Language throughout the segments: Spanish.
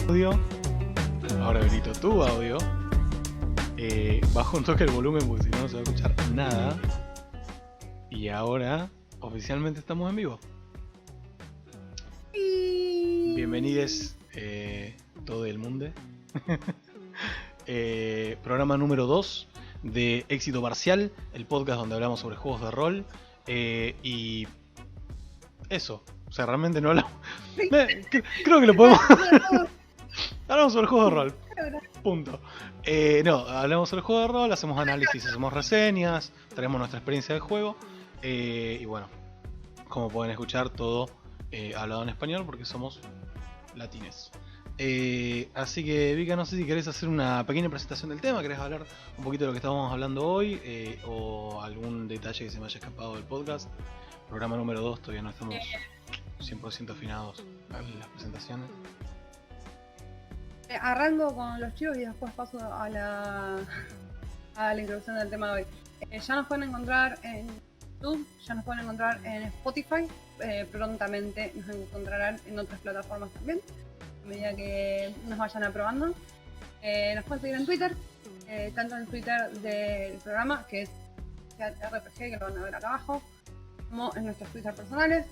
Audio. Ahora habilito tu audio. Bajo un toque el volumen porque si no, no se va a escuchar nada. Y ahora oficialmente estamos en vivo. Bienvenidos todo el mundo. Programa número 2 de Éxito Parcial, el podcast donde hablamos sobre juegos de rol. Y eso, o sea, realmente no hablamos. Creo que lo podemos. Hablamos sobre juegos de rol. Punto. No, hablamos sobre el juego de rol, hacemos análisis, hacemos reseñas, traemos nuestra experiencia de juego. Y bueno, como pueden escuchar, todo hablado en español porque somos latines. Así que, Vika, no sé si querés hacer una pequeña presentación del tema, querés hablar un poquito de lo que estábamos hablando hoy, o algún detalle que se me haya escapado del podcast. Programa número 2, todavía no estamos 100% afinados en las presentaciones. Arranco con los chivos y después paso a la introducción del tema de hoy. Ya nos pueden encontrar en YouTube, ya nos pueden encontrar en Spotify, prontamente nos encontrarán en otras plataformas también, a medida que nos vayan aprobando. Nos pueden seguir en Twitter, tanto en Twitter del programa, que es RPG, que lo van a ver acá abajo, como en nuestros Twitter personales.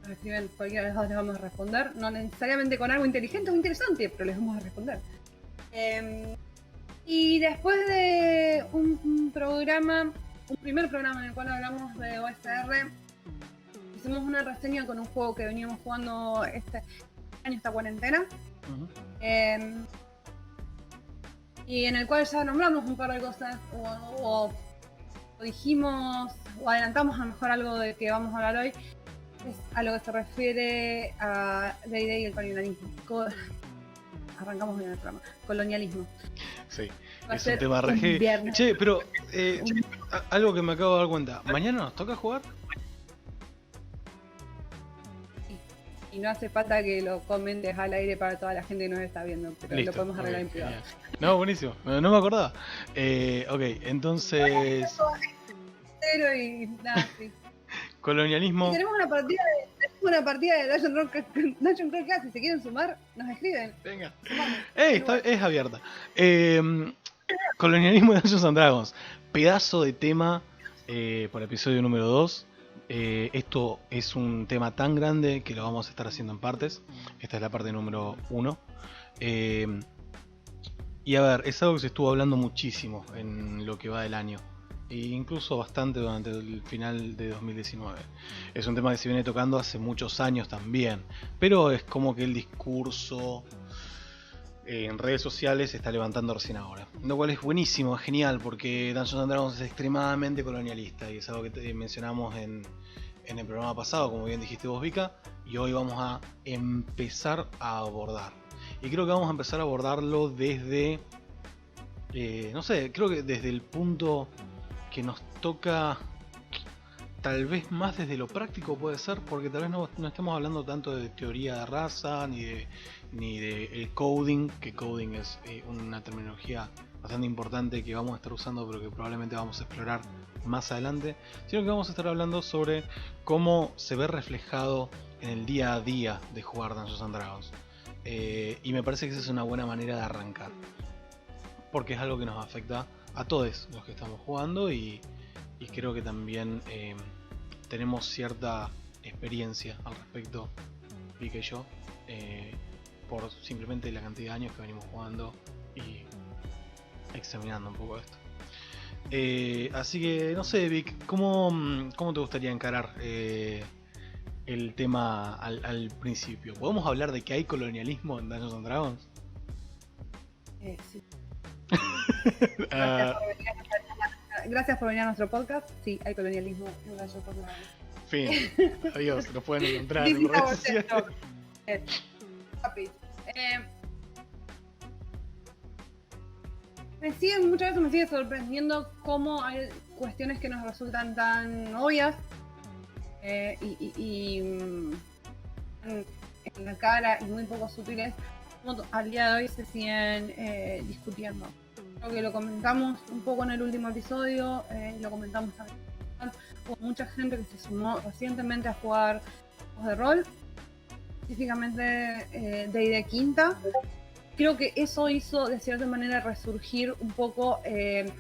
Nos escriben cualquiera de los dos, les vamos a responder, no necesariamente con algo inteligente o interesante, pero les vamos a responder. Y después de un primer programa en el cual hablamos de OSR, hicimos una reseña con un juego que veníamos jugando este año, esta cuarentena. Y en el cual ya nombramos un par de cosas, o dijimos, o adelantamos a lo mejor algo de que vamos a hablar hoy. Es a lo que se refiere a D&D y el colonialismo. Arrancamos bien el programa. Colonialismo. Sí, es un tema re. Che, pero algo que me acabo de dar cuenta. ¿Mañana nos toca jugar? Y no hace falta que lo comentes al aire para toda la gente que nos está viendo, pero listo, lo podemos arreglar en privado. No, buenísimo. No me acordaba. Ok, entonces. Y nada, sí. Colonialismo. Y tenemos una partida de Dungeon Crawl Class. Si se quieren sumar, nos escriben. Venga. Es abierta. Colonialismo de Dungeons and Dragons. Pedazo de tema por episodio número 2. Esto es un tema tan grande que lo vamos a estar haciendo en partes. Esta es la parte número 1. Y a ver, es algo que se estuvo hablando muchísimo en lo que va del año. E incluso bastante durante el final de 2019. Es un tema que se viene tocando hace muchos años también, pero es como que el discurso en redes sociales se está levantando recién ahora, lo cual es buenísimo, es genial, porque Dungeons and Dragons es extremadamente colonialista y es algo que mencionamos en el programa pasado, como bien dijiste vos, Vika, y hoy vamos a empezar a abordar. Y creo que vamos a empezar a abordarlo desde no sé, creo que desde el punto que nos toca, tal vez más desde lo práctico puede ser, porque tal vez no estamos hablando tanto de teoría de raza ni de el coding, que coding es una terminología bastante importante que vamos a estar usando pero que probablemente vamos a explorar más adelante, sino que vamos a estar hablando sobre cómo se ve reflejado en el día a día de jugar Dungeons and Dragons. Y me parece que esa es una buena manera de arrancar, porque es algo que nos afecta a todos los que estamos jugando y creo que también tenemos cierta experiencia al respecto, Vika y yo, por simplemente la cantidad de años que venimos jugando y examinando un poco esto. Así que no sé, Vic, ¿cómo te gustaría encarar el tema al principio? ¿Podemos hablar de que hay colonialismo en Dungeons and Dragons? Sí. Gracias por venir a nuestro podcast. Sí, hay colonialismo en Dungeons and Dragons. Fin. Adiós, nos pueden encontrar en redes sociales. Muchas veces me sigue sorprendiendo cómo hay cuestiones que nos resultan tan obvias y en la cara y muy poco sutiles, como al día de hoy se siguen discutiendo. Creo que lo comentamos un poco en el último episodio, lo comentamos también. Hubo mucha gente que se sumó recientemente a jugar juegos de rol específicamente de Quinta. Creo que eso hizo de cierta manera resurgir un poco de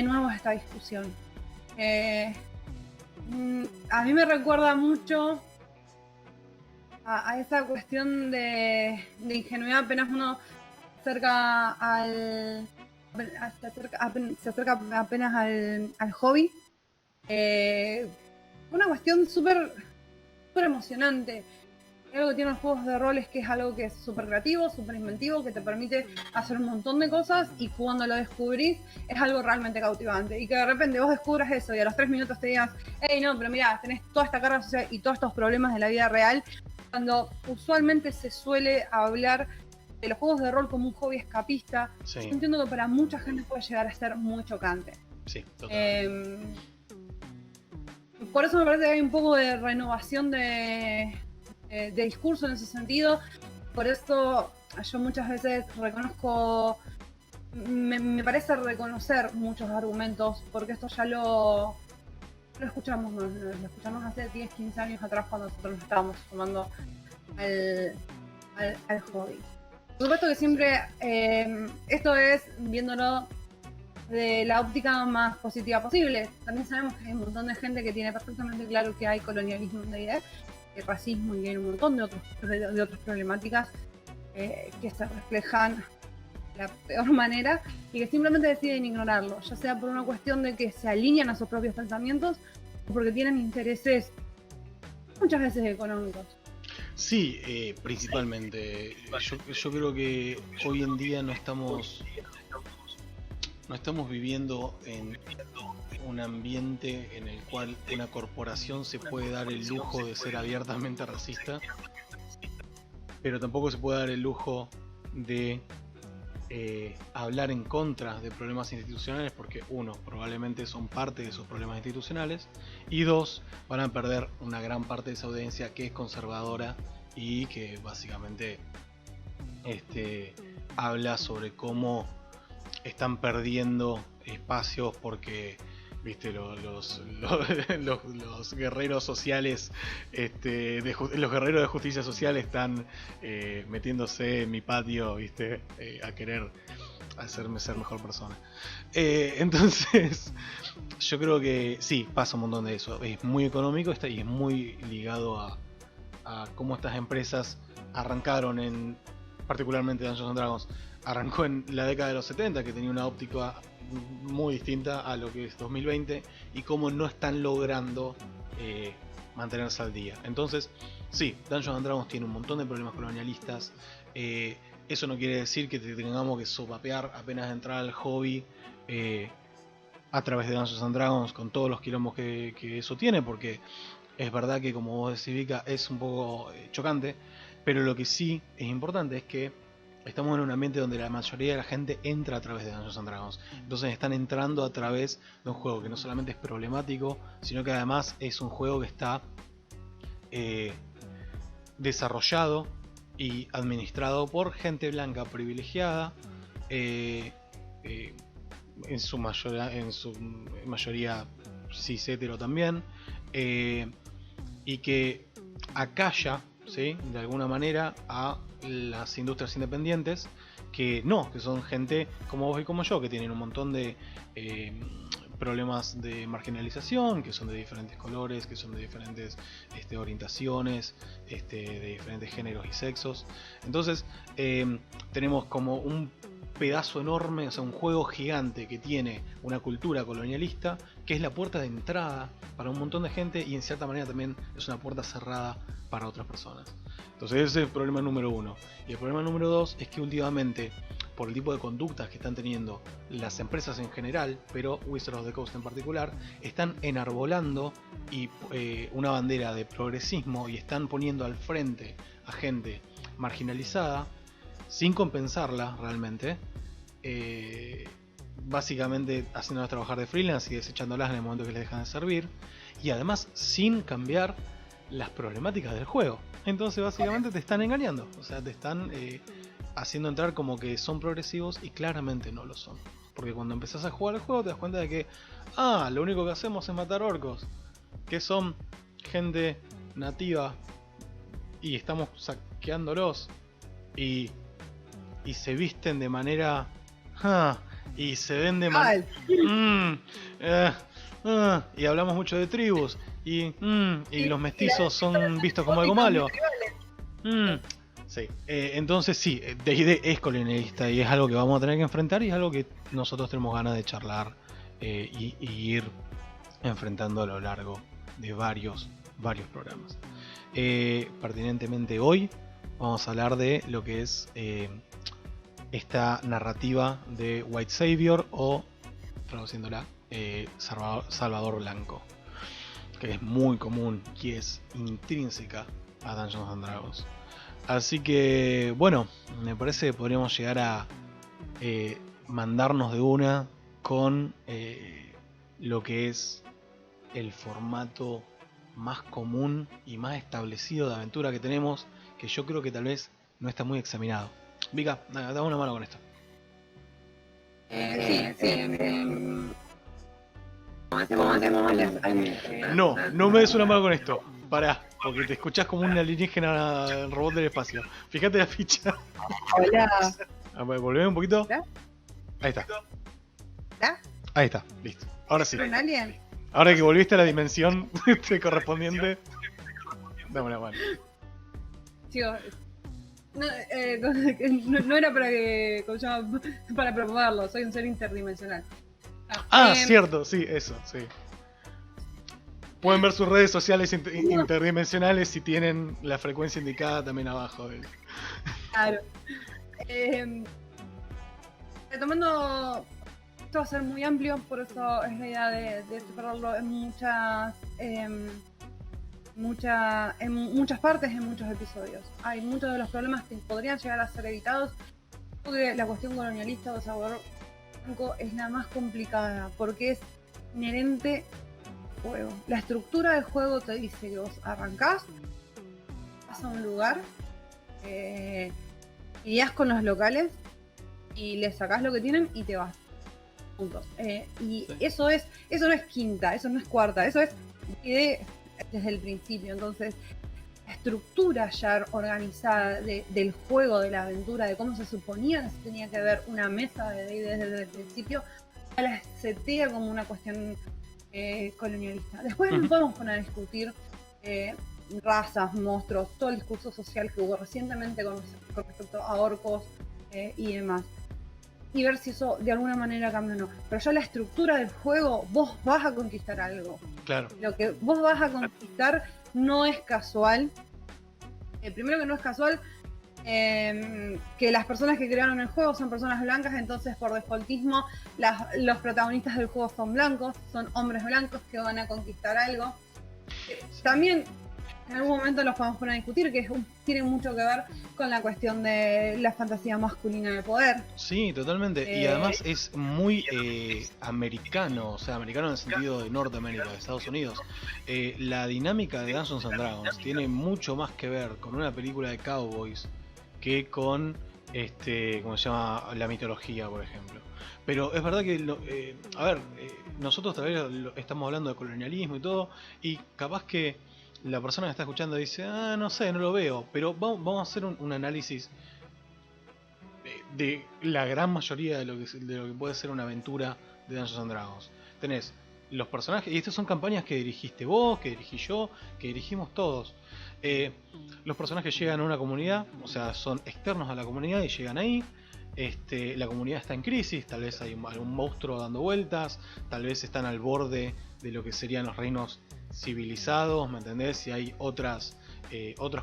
nuevo esta discusión. A mí me recuerda mucho a esa cuestión de ingenuidad apenas uno se acerca apenas al hobby. Una cuestión súper emocionante. Algo que tienen los juegos de rol es que es algo que es súper creativo, súper inventivo, que te permite hacer un montón de cosas, y cuando lo descubrís es algo realmente cautivante. Y que de repente vos descubras eso y a los 3 minutos te digas, hey, no, pero mira, tenés toda esta carga social y todos estos problemas de la vida real, cuando usualmente se suele hablar de los juegos de rol como un hobby escapista. Sí. Yo entiendo que para mucha gente puede llegar a ser muy chocante. Sí, totalmente. Por eso me parece que hay un poco de renovación de discurso en ese sentido. Por eso yo muchas veces reconozco, me parece reconocer muchos argumentos, porque esto ya lo escuchamos, lo escuchamos hace 10, 15 años atrás, cuando nosotros nos estábamos sumando al hobby. Por supuesto que siempre esto es viéndolo de la óptica más positiva posible. También sabemos que hay un montón de gente que tiene perfectamente claro que hay colonialismo en D&D, hay racismo y hay un montón de otras problemáticas que se reflejan de la peor manera y que simplemente deciden ignorarlo, ya sea por una cuestión de que se alinean a sus propios pensamientos o porque tienen intereses muchas veces económicos. Sí, principalmente. Yo creo que hoy en día no estamos viviendo en un ambiente en el cual una corporación se puede dar el lujo de ser abiertamente racista, pero tampoco se puede dar el lujo de hablar en contra de problemas institucionales, porque uno, probablemente son parte de esos problemas institucionales, y dos, van a perder una gran parte de esa audiencia que es conservadora y que básicamente habla sobre cómo están perdiendo espacios porque, viste, los guerreros sociales, los guerreros de justicia social están metiéndose en mi patio, viste, a querer hacerme ser mejor persona. Entonces, yo creo que sí, pasa un montón de eso. Es muy económico y es muy ligado a cómo estas empresas arrancaron particularmente Dungeons and Dragons, arrancó en la década de los 70, que tenía una óptica muy distinta a lo que es 2020, y cómo no están logrando mantenerse al día. Entonces, sí, Dungeons and Dragons tiene un montón de problemas colonialistas. Eso no quiere decir que tengamos que sopapear apenas entrar al hobby a través de Dungeons and Dragons con todos los quilombos que eso tiene, porque es verdad que, como vos decís, Vika, es un poco chocante, pero lo que sí es importante es que estamos en un ambiente donde la mayoría de la gente entra a través de Dungeons and Dragons. Entonces están entrando a través de un juego que no solamente es problemático, sino que además es un juego que está desarrollado y administrado por gente blanca privilegiada, en su mayoría cis hetero también, y que acalla, ¿sí?, de alguna manera a las industrias independientes que son gente como vos y como yo, que tienen un montón de problemas de marginalización, que son de diferentes colores, que son de diferentes orientaciones, de diferentes géneros y sexos. Entonces tenemos como un pedazo enorme, o sea, un juego gigante que tiene una cultura colonialista, que es la puerta de entrada para un montón de gente, y en cierta manera también es una puerta cerrada para otras personas. Entonces ese es el problema número uno. Y el problema número dos es que últimamente, por el tipo de conductas que están teniendo las empresas en general, pero Wizards of the Coast en particular, están enarbolando una bandera de progresismo y están poniendo al frente a gente marginalizada sin compensarla realmente, básicamente haciéndolas trabajar de freelance y desechándolas en el momento que les dejan de servir, y además sin cambiar las problemáticas del juego. Entonces básicamente te están engañando, o sea, te están haciendo entrar como que son progresivos y claramente no lo son. Porque cuando empezás a jugar el juego te das cuenta de que lo único que hacemos es matar orcos, que son gente nativa y estamos saqueándolos y se visten de manera y se ven de manera y hablamos mucho de tribus y los mestizos son vistos como algo malo. Sí, entonces sí, D&D es colonialista y es algo que vamos a tener que enfrentar y es algo que nosotros tenemos ganas de charlar y ir enfrentando a lo largo de varios programas. Pertinentemente hoy vamos a hablar de lo que es esta narrativa de White Savior o, traduciéndola, Salvador Blanco, que es muy común y es intrínseca a Dungeons and Dragons. Así que, bueno, me parece que podríamos llegar a mandarnos de una con lo que es el formato más común y más establecido de aventura que tenemos, que yo creo que tal vez no está muy examinado. Vika, dame una mano con esto. No me des una mano con esto. Pará, porque te escuchás como un alienígena robot del espacio. Fíjate la ficha. Hola. A ver, volveme un poquito. ¿Hola? Ahí está. ¿Ya? Ahí está, listo. Ahora sí. ¿Un alien? Ahora que volviste a la dimensión correspondiente, dame una mano. Chicos, no era para probarlo, soy un ser interdimensional. Cierto, sí, eso, sí. Pueden ver sus redes sociales interdimensionales si tienen la frecuencia indicada también abajo. Claro. Retomando, esto va a ser muy amplio, por eso es la idea de separarlo en muchas partes, en muchos episodios. Hay muchos de los problemas que podrían llegar a ser evitados, porque la cuestión colonialista o Salvador Blanco es la más complicada, porque es inherente al juego. La estructura del juego te dice que vos arrancás, vas a un lugar, irías con los locales y les sacás lo que tienen y te vas. Puntos. Y sí. Eso no es quinta, eso no es cuarta, eso es desde el principio. Entonces, la estructura ya organizada del juego, de la aventura, de cómo se suponía que se tenía que ver una mesa de D&D desde el principio, ya la setea como una cuestión colonialista. Después nos podemos poner a discutir razas, monstruos, todo el discurso social que hubo recientemente con respecto a orcos y demás. Y ver si eso de alguna manera cambia o no. Pero ya la estructura del juego, vos vas a conquistar algo. Claro. Lo que vos vas a conquistar no es casual. Primero que no es casual que las personas que crearon el juego son personas blancas, entonces por defaultismo los protagonistas del juego son blancos, son hombres blancos que van a conquistar algo. También en algún momento los podemos poner a discutir, que tiene mucho que ver con la cuestión de la fantasía masculina de poder. Sí, totalmente. Y además es muy americano, o sea, americano en el sentido de Norteamérica, de Estados Unidos. La dinámica de Dungeons and Dragons tiene mucho más que ver con una película de cowboys que con, ¿cómo se llama? La mitología, por ejemplo. Pero es verdad que, nosotros tal vez estamos hablando de colonialismo y todo, y capaz que la persona que está escuchando dice, no sé, no lo veo, pero vamos a hacer un análisis de la gran mayoría de lo que puede ser una aventura de Dungeons and Dragons. Tenés los personajes, y estas son campañas que dirigiste vos, que dirigí yo, que dirigimos todos. Los personajes llegan a una comunidad, o sea, son externos a la comunidad y llegan ahí. La comunidad está en crisis, tal vez hay algún monstruo dando vueltas, tal vez están al borde de lo que serían los reinos civilizados, ¿me entendés? Y hay otras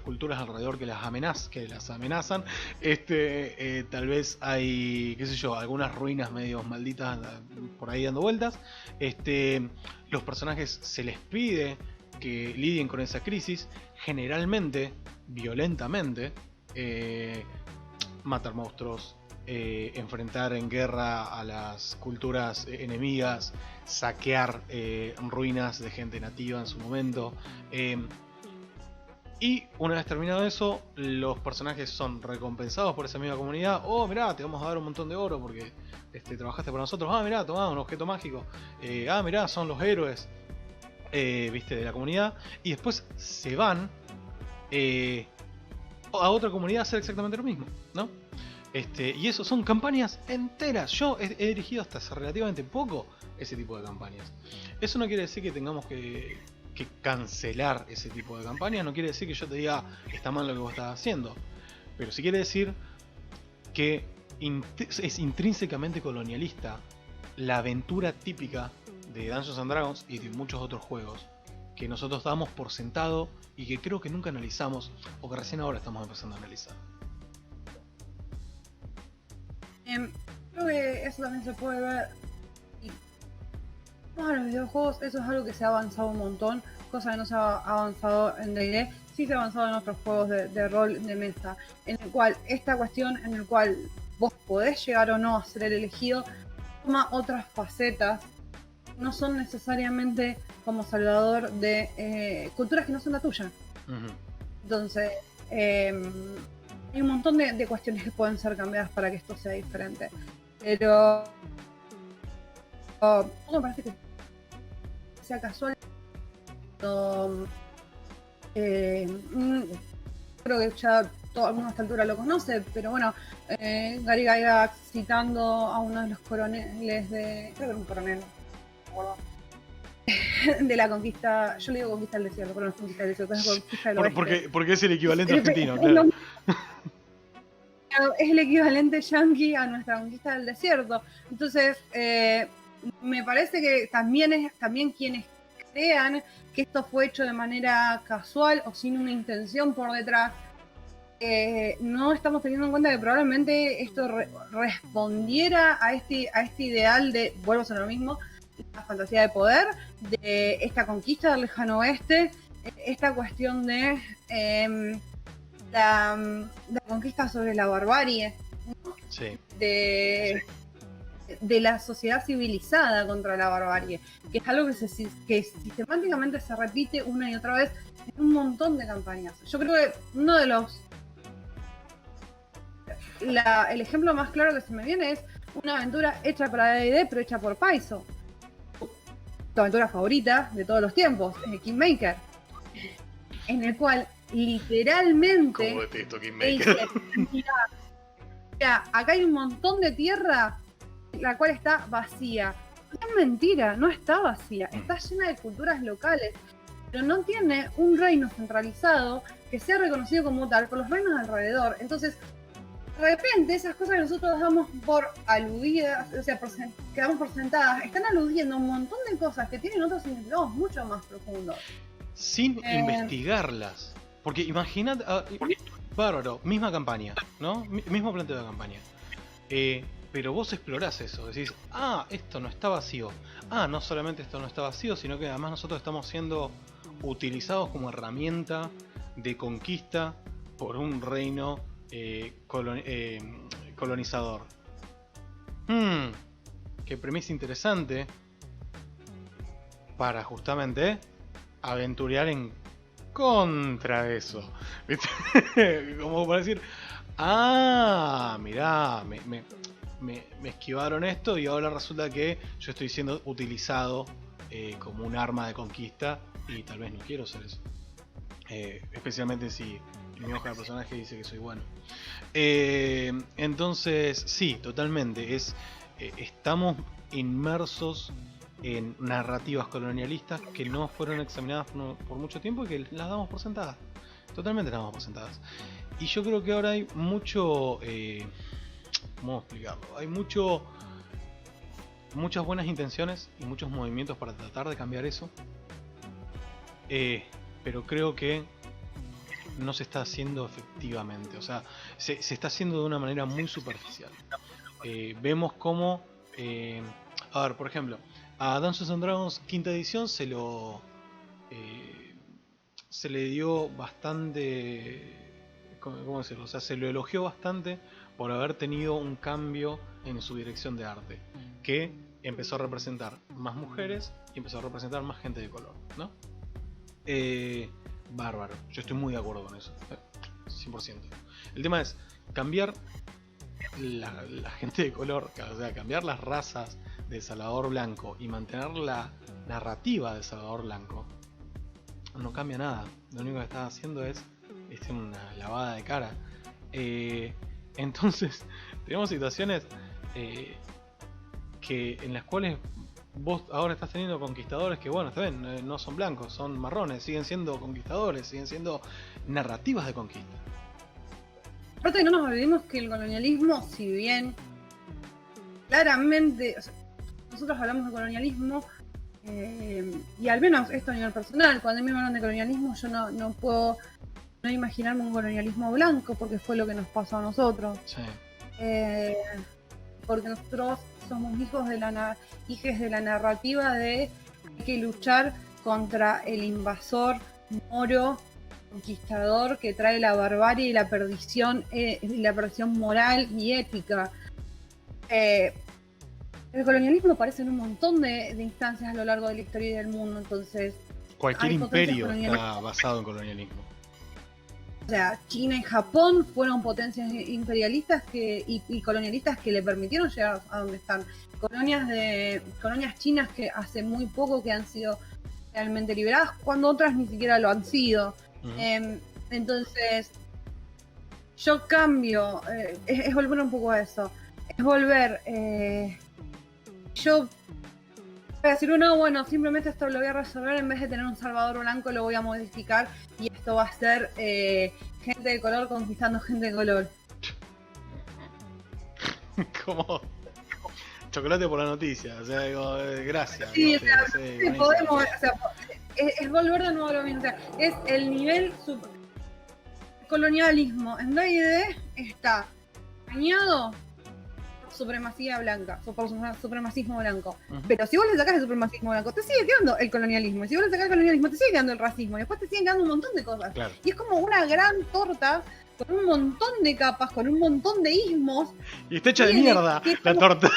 culturas alrededor que las amenazan. Tal vez hay, qué sé yo, algunas ruinas medio malditas por ahí dando vueltas. Los personajes se les pide que lidien con esa crisis, generalmente violentamente, matar monstruos, enfrentar en guerra a las culturas enemigas, saquear ruinas de gente nativa en su momento, y una vez terminado eso, los personajes son recompensados por esa misma comunidad. Oh, mirá, te vamos a dar un montón de oro porque trabajaste para nosotros. Ah, mirá, tomá un objeto mágico. Mirá, son los héroes de la comunidad. Y después se van a otra comunidad a hacer exactamente lo mismo, ¿no? Y eso son campañas enteras. Yo he dirigido hasta hace relativamente poco ese tipo de campañas. Eso no quiere decir que tengamos que cancelar ese tipo de campañas. No quiere decir que yo te diga está mal lo que vos estás haciendo. Pero sí quiere decir que es intrínsecamente colonialista la aventura típica de Dungeons and Dragons y de muchos otros juegos que nosotros damos por sentado y que creo que nunca analizamos o que recién ahora estamos empezando a analizar. Creo que eso también se puede ver. Y vamos a los videojuegos, eso es algo que se ha avanzado un montón, cosa que no se ha avanzado en D&D, sí se ha avanzado en otros juegos de rol de mesa, en el cual esta cuestión en el cual vos podés llegar o no a ser el elegido toma otras facetas, no son necesariamente como salvador de culturas que no son la tuya. Entonces hay un montón de cuestiones que pueden ser cambiadas para que esto sea diferente, pero me parece que sea casual. Creo que ya todo el mundo a esta altura lo conoce, pero bueno, Gary Gygax citando a uno de los coroneles creo que era un coronel, de la conquista, yo le digo conquista del desierto, pero no es conquista del desierto, es conquista del oeste. Porque es el equivalente argentino, claro. Es el equivalente yanqui a nuestra conquista del desierto. Entonces, me parece que también quienes crean que esto fue hecho de manera casual o sin una intención por detrás, no estamos teniendo en cuenta que probablemente esto respondiera a este ideal de, vuelvo a ser lo mismo, la fantasía de poder, de esta conquista del lejano oeste, esta cuestión de la conquista sobre la barbarie, ¿no? Sí. De la sociedad civilizada contra la barbarie, que es algo que sistemáticamente se repite una y otra vez en un montón de campañas. Yo creo que uno de los el ejemplo más claro que se me viene es una aventura hecha para D&D pero hecha por Paizo, tu aventura favorita de todos los tiempos, Kingmaker, en el cual literalmente ¿Cómo detesto Kingmaker? Mira, acá hay un montón de tierra la cual está vacía. Es mentira, no está vacía, está llena de culturas locales, pero no tiene un reino centralizado que sea reconocido como tal por los reinos alrededor. Entonces, de repente, esas cosas que nosotros damos por aludidas, o sea, que damos por sentadas, están aludiendo a un montón de cosas que tienen otros significados mucho más profundos. Sin investigarlas. Porque imagínate, bárbaro, misma campaña, ¿no? Mismo planteo de campaña. Pero vos explorás eso, decís, esto no está vacío. No solamente esto no está vacío, sino que además nosotros estamos siendo utilizados como herramienta de conquista por un reino colonizador. Qué premisa interesante para justamente aventurear en contra de eso. ¿Viste? Como para decir, mirá, me esquivaron esto y ahora resulta que yo estoy siendo utilizado como un arma de conquista y tal vez no quiero ser eso. Especialmente si mi hoja de personaje dice que soy bueno. Entonces, sí, totalmente. Estamos inmersos en narrativas colonialistas que no fueron examinadas por mucho tiempo y que las damos por sentadas. Totalmente las damos por sentadas. Y yo creo que ahora hay mucho... ¿cómo explicarlo? Hay muchas buenas intenciones y muchos movimientos para tratar de cambiar eso. Pero creo que no se está haciendo efectivamente. O sea, se está haciendo de una manera muy superficial. Vemos cómo... a ver, por ejemplo, a Dungeons and Dragons quinta edición se le dio bastante... ¿Cómo decirlo? O sea, se lo elogió bastante por haber tenido un cambio en su dirección de arte, que empezó a representar más mujeres y empezó a representar más gente de color, ¿no? Bárbaro, yo estoy muy de acuerdo con eso, 100%. El tema es cambiar la gente de color, o sea, cambiar las razas de Salvador Blanco y mantener la narrativa de Salvador Blanco. No cambia nada, lo único que está haciendo es es una lavada de cara. Entonces, tenemos situaciones en las cuales vos ahora estás teniendo conquistadores que, bueno, está bien, no son blancos, son marrones, siguen siendo conquistadores, siguen siendo narrativas de conquista. Aparte, no nos olvidemos que el colonialismo, si bien claramente, o sea, nosotros hablamos de colonialismo, y al menos esto a nivel personal, cuando a mí me hablan de colonialismo, yo no puedo no imaginarme un colonialismo blanco, porque fue lo que nos pasó a nosotros. Sí. Porque nosotros somos hijos de la narrativa de hay que luchar contra el invasor moro conquistador que trae la barbarie y la perdición moral y ética. El colonialismo aparece en un montón de instancias a lo largo de la historia y del mundo, entonces cualquier imperio está basado en colonialismo. O sea, China y Japón fueron potencias imperialistas y colonialistas que le permitieron llegar a donde están. Colonias chinas que hace muy poco que han sido realmente liberadas, cuando otras ni siquiera lo han sido. Entonces, yo cambio, es volver un poco a eso. Es volver, yo voy a decir, no, bueno, simplemente esto lo voy a resolver, en vez de tener un salvador blanco lo voy a modificar y esto va a ser gente de color conquistando gente de color. Como chocolate por la noticia, o sea, digo, gracias. Sí, no, o sea, sí, sí, podemos, o sea, es volver de nuevo a lo mismo, o sea, es el nivel colonialismo en D&D está bañado por supremacía blanca, por supremacismo blanco. Pero si vos le sacás el supremacismo blanco, te sigue quedando el colonialismo. Y si vos le sacás el colonialismo, te sigue quedando el racismo. Y después te siguen quedando un montón de cosas. Claro. Y es como una gran torta con un montón de capas, con un montón de ismos. Y está hecha de mierda la torta.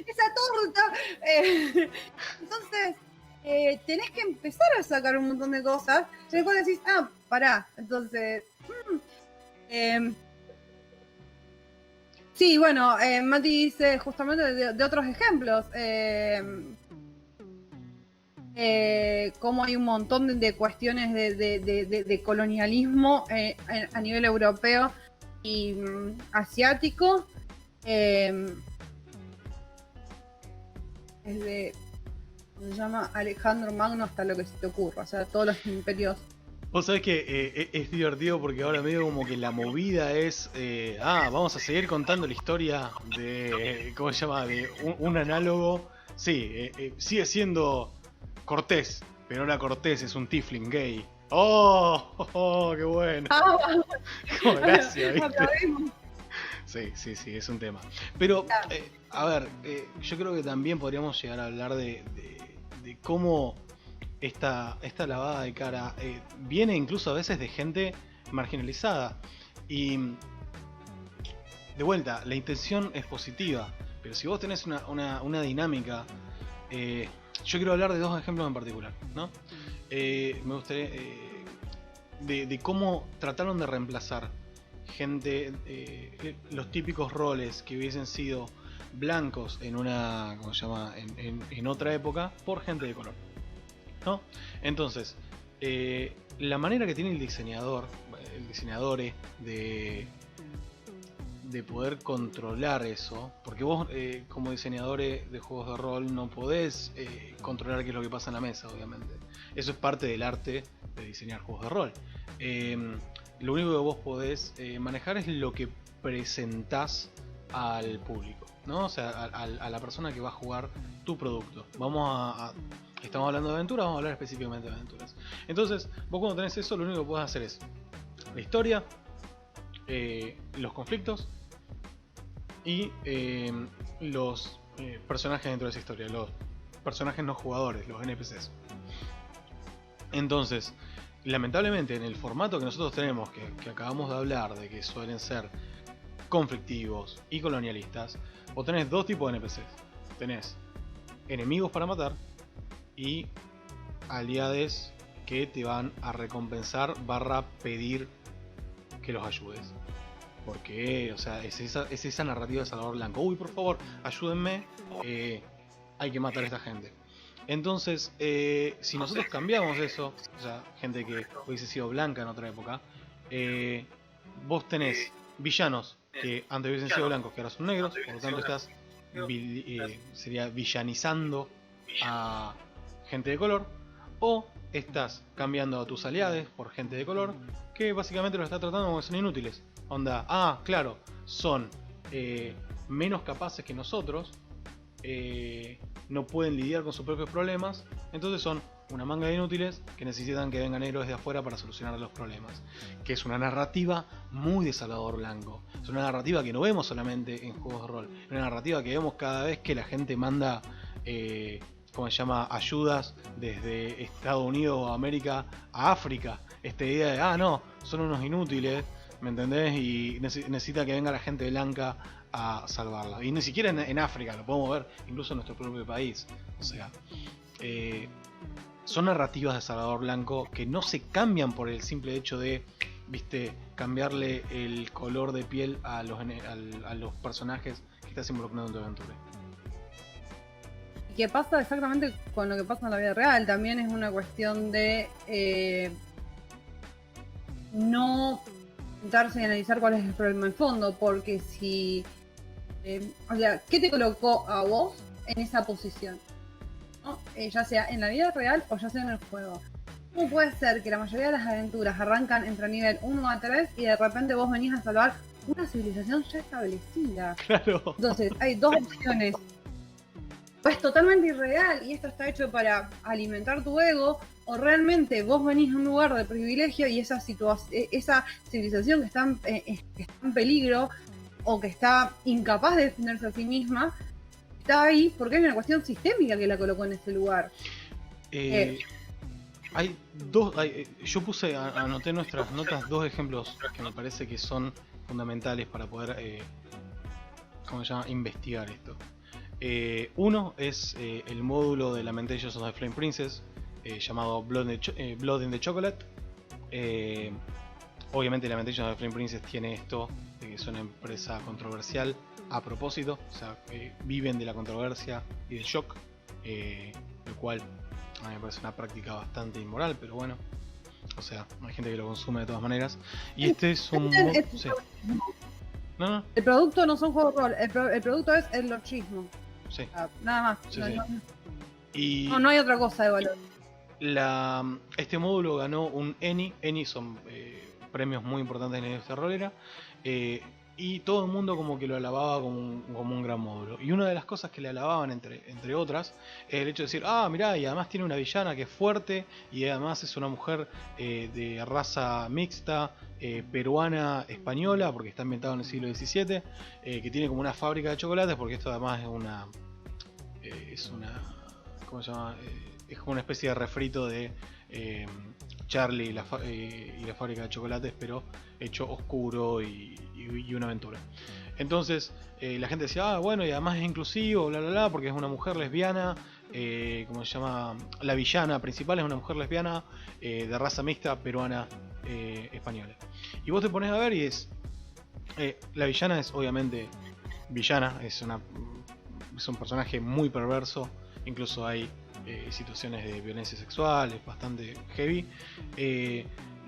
Esa torta. Entonces, tenés que empezar a sacar un montón de cosas. Y después decís, pará. Entonces, sí, bueno, Mati dice justamente de otros ejemplos. Cómo hay un montón de cuestiones de colonialismo a nivel europeo y asiático. Se llama Alejandro Magno hasta lo que se te ocurra, o sea, todos los imperios. Vos sabés que es divertido porque ahora medio como que la movida es, vamos a seguir contando la historia de, ¿cómo se llama? De un análogo. Sí, sigue siendo Cortés, pero ahora Cortés es un tiefling gay. ¡Oh! ¡Qué bueno! Gracias, ¿viste? Sí, es un tema. Pero, a ver, yo creo que también podríamos llegar a hablar de cómo esta lavada de cara viene incluso a veces de gente marginalizada. Y, de vuelta, la intención es positiva, pero si vos tenés una dinámica... yo quiero hablar de dos ejemplos en particular, ¿no? Me gustaría... de cómo trataron de reemplazar gente, los típicos roles que hubiesen sido blancos en una, ¿cómo se llama? En otra época, por gente de color, ¿no? Entonces, la manera que tiene el diseñador de poder controlar eso, porque vos como diseñadores de juegos de rol no podés controlar qué es lo que pasa en la mesa, obviamente. Eso es parte del arte de diseñar juegos de rol. Lo único que vos podés manejar es lo que presentás al público, ¿no? O sea, a la persona que va a jugar tu producto. Estamos hablando de aventuras, vamos a hablar específicamente de aventuras. Entonces, vos cuando tenés eso, lo único que podés hacer es la historia, los conflictos y los personajes dentro de esa historia, los personajes no jugadores, los NPCs. Entonces, lamentablemente en el formato que nosotros tenemos, que acabamos de hablar, de que suelen ser conflictivos y colonialistas, vos tenés dos tipos de NPCs. Tenés enemigos para matar y aliados que te van a recompensar / pedir que los ayudes. Porque, o sea, es esa narrativa de Salvador Blanco. Uy, por favor, ayúdenme, hay que matar a esta gente. Entonces, si nosotros cambiamos eso, o sea, gente que hubiese sido blanca en otra época, vos tenés villanos que antes hubiesen sido blancos, que ahora son negros, por lo tanto estás sería villanizando a gente de color, o estás cambiando a tus aliados por gente de color, que básicamente lo está tratando como que son inútiles. Onda, claro, son menos capaces que nosotros, no pueden lidiar con sus propios problemas, entonces son una manga de inútiles que necesitan que vengan héroes de afuera para solucionar los problemas. Que es una narrativa muy de Salvador Blanco. Es una narrativa que no vemos solamente en juegos de rol. Es una narrativa que vemos cada vez que la gente manda, ¿cómo se llama?, ayudas desde Estados Unidos o América a África. Esta idea de, no, son unos inútiles, ¿me entendés? Y necesita que venga la gente blanca a salvarla. Y ni siquiera en África, lo podemos ver incluso en nuestro propio país. O sea, son narrativas de Salvador Blanco que no se cambian por el simple hecho de, viste, cambiarle el color de piel a los personajes que estás involucrando en tu aventura. Y que pasa exactamente con lo que pasa en la vida real. También es una cuestión de no intentarse y analizar cuál es el problema en fondo, porque si o sea, ¿qué te colocó a vos en esa posición? ¿No? Ya sea en la vida real o ya sea en el juego. ¿Cómo puede ser que la mayoría de las aventuras arrancan entre nivel 1 a 3 y de repente vos venís a salvar una civilización ya establecida? Claro. Entonces, hay dos opciones. O es totalmente irreal y esto está hecho para alimentar tu ego, o realmente vos venís a un lugar de privilegio y esa civilización que está en peligro o que está incapaz de defenderse a sí misma, está ahí porque hay una cuestión sistémica que la colocó en ese lugar. Hay dos, yo anoté en nuestras notas dos ejemplos que me parece que son fundamentales para poder, ¿cómo se llama?, investigar esto. Uno es el módulo de Lamentations of the Flame Princess, llamado Blood in the Chocolate. Obviamente Lamentations of the Flame Princess tiene esto de que es una empresa controversial a propósito, o sea, viven de la controversia y del shock, lo cual a mí me parece una práctica bastante inmoral, pero bueno, o sea, hay gente que lo consume de todas maneras. Y este es un... Sí. No. El producto no son juegos de rol, el producto es el lorchismo. Sí. Nada más. Sí. No hay otra cosa de valor. Este módulo ganó un ENI. ENI son premios muy importantes en esta rolera. Y todo el mundo como que lo alababa como un gran módulo. Y una de las cosas que le alababan, entre otras, es el hecho de decir, mirá, y además tiene una villana que es fuerte, y además es una mujer de raza mixta, peruana, española, porque está ambientado en el siglo XVII, que tiene como una fábrica de chocolates, porque esto además es una ¿cómo se llama? Es como una especie de refrito de Charlie y la fábrica de chocolates, pero hecho oscuro y una aventura. Entonces la gente decía, bueno, y además es inclusivo, bla bla bla, porque es una mujer lesbiana, ¿cómo se llama? La villana principal es una mujer lesbiana de raza mixta peruana española. Y vos te pones a ver y la villana es obviamente villana, es un personaje muy perverso, incluso hay situaciones de violencia sexual, es bastante heavy.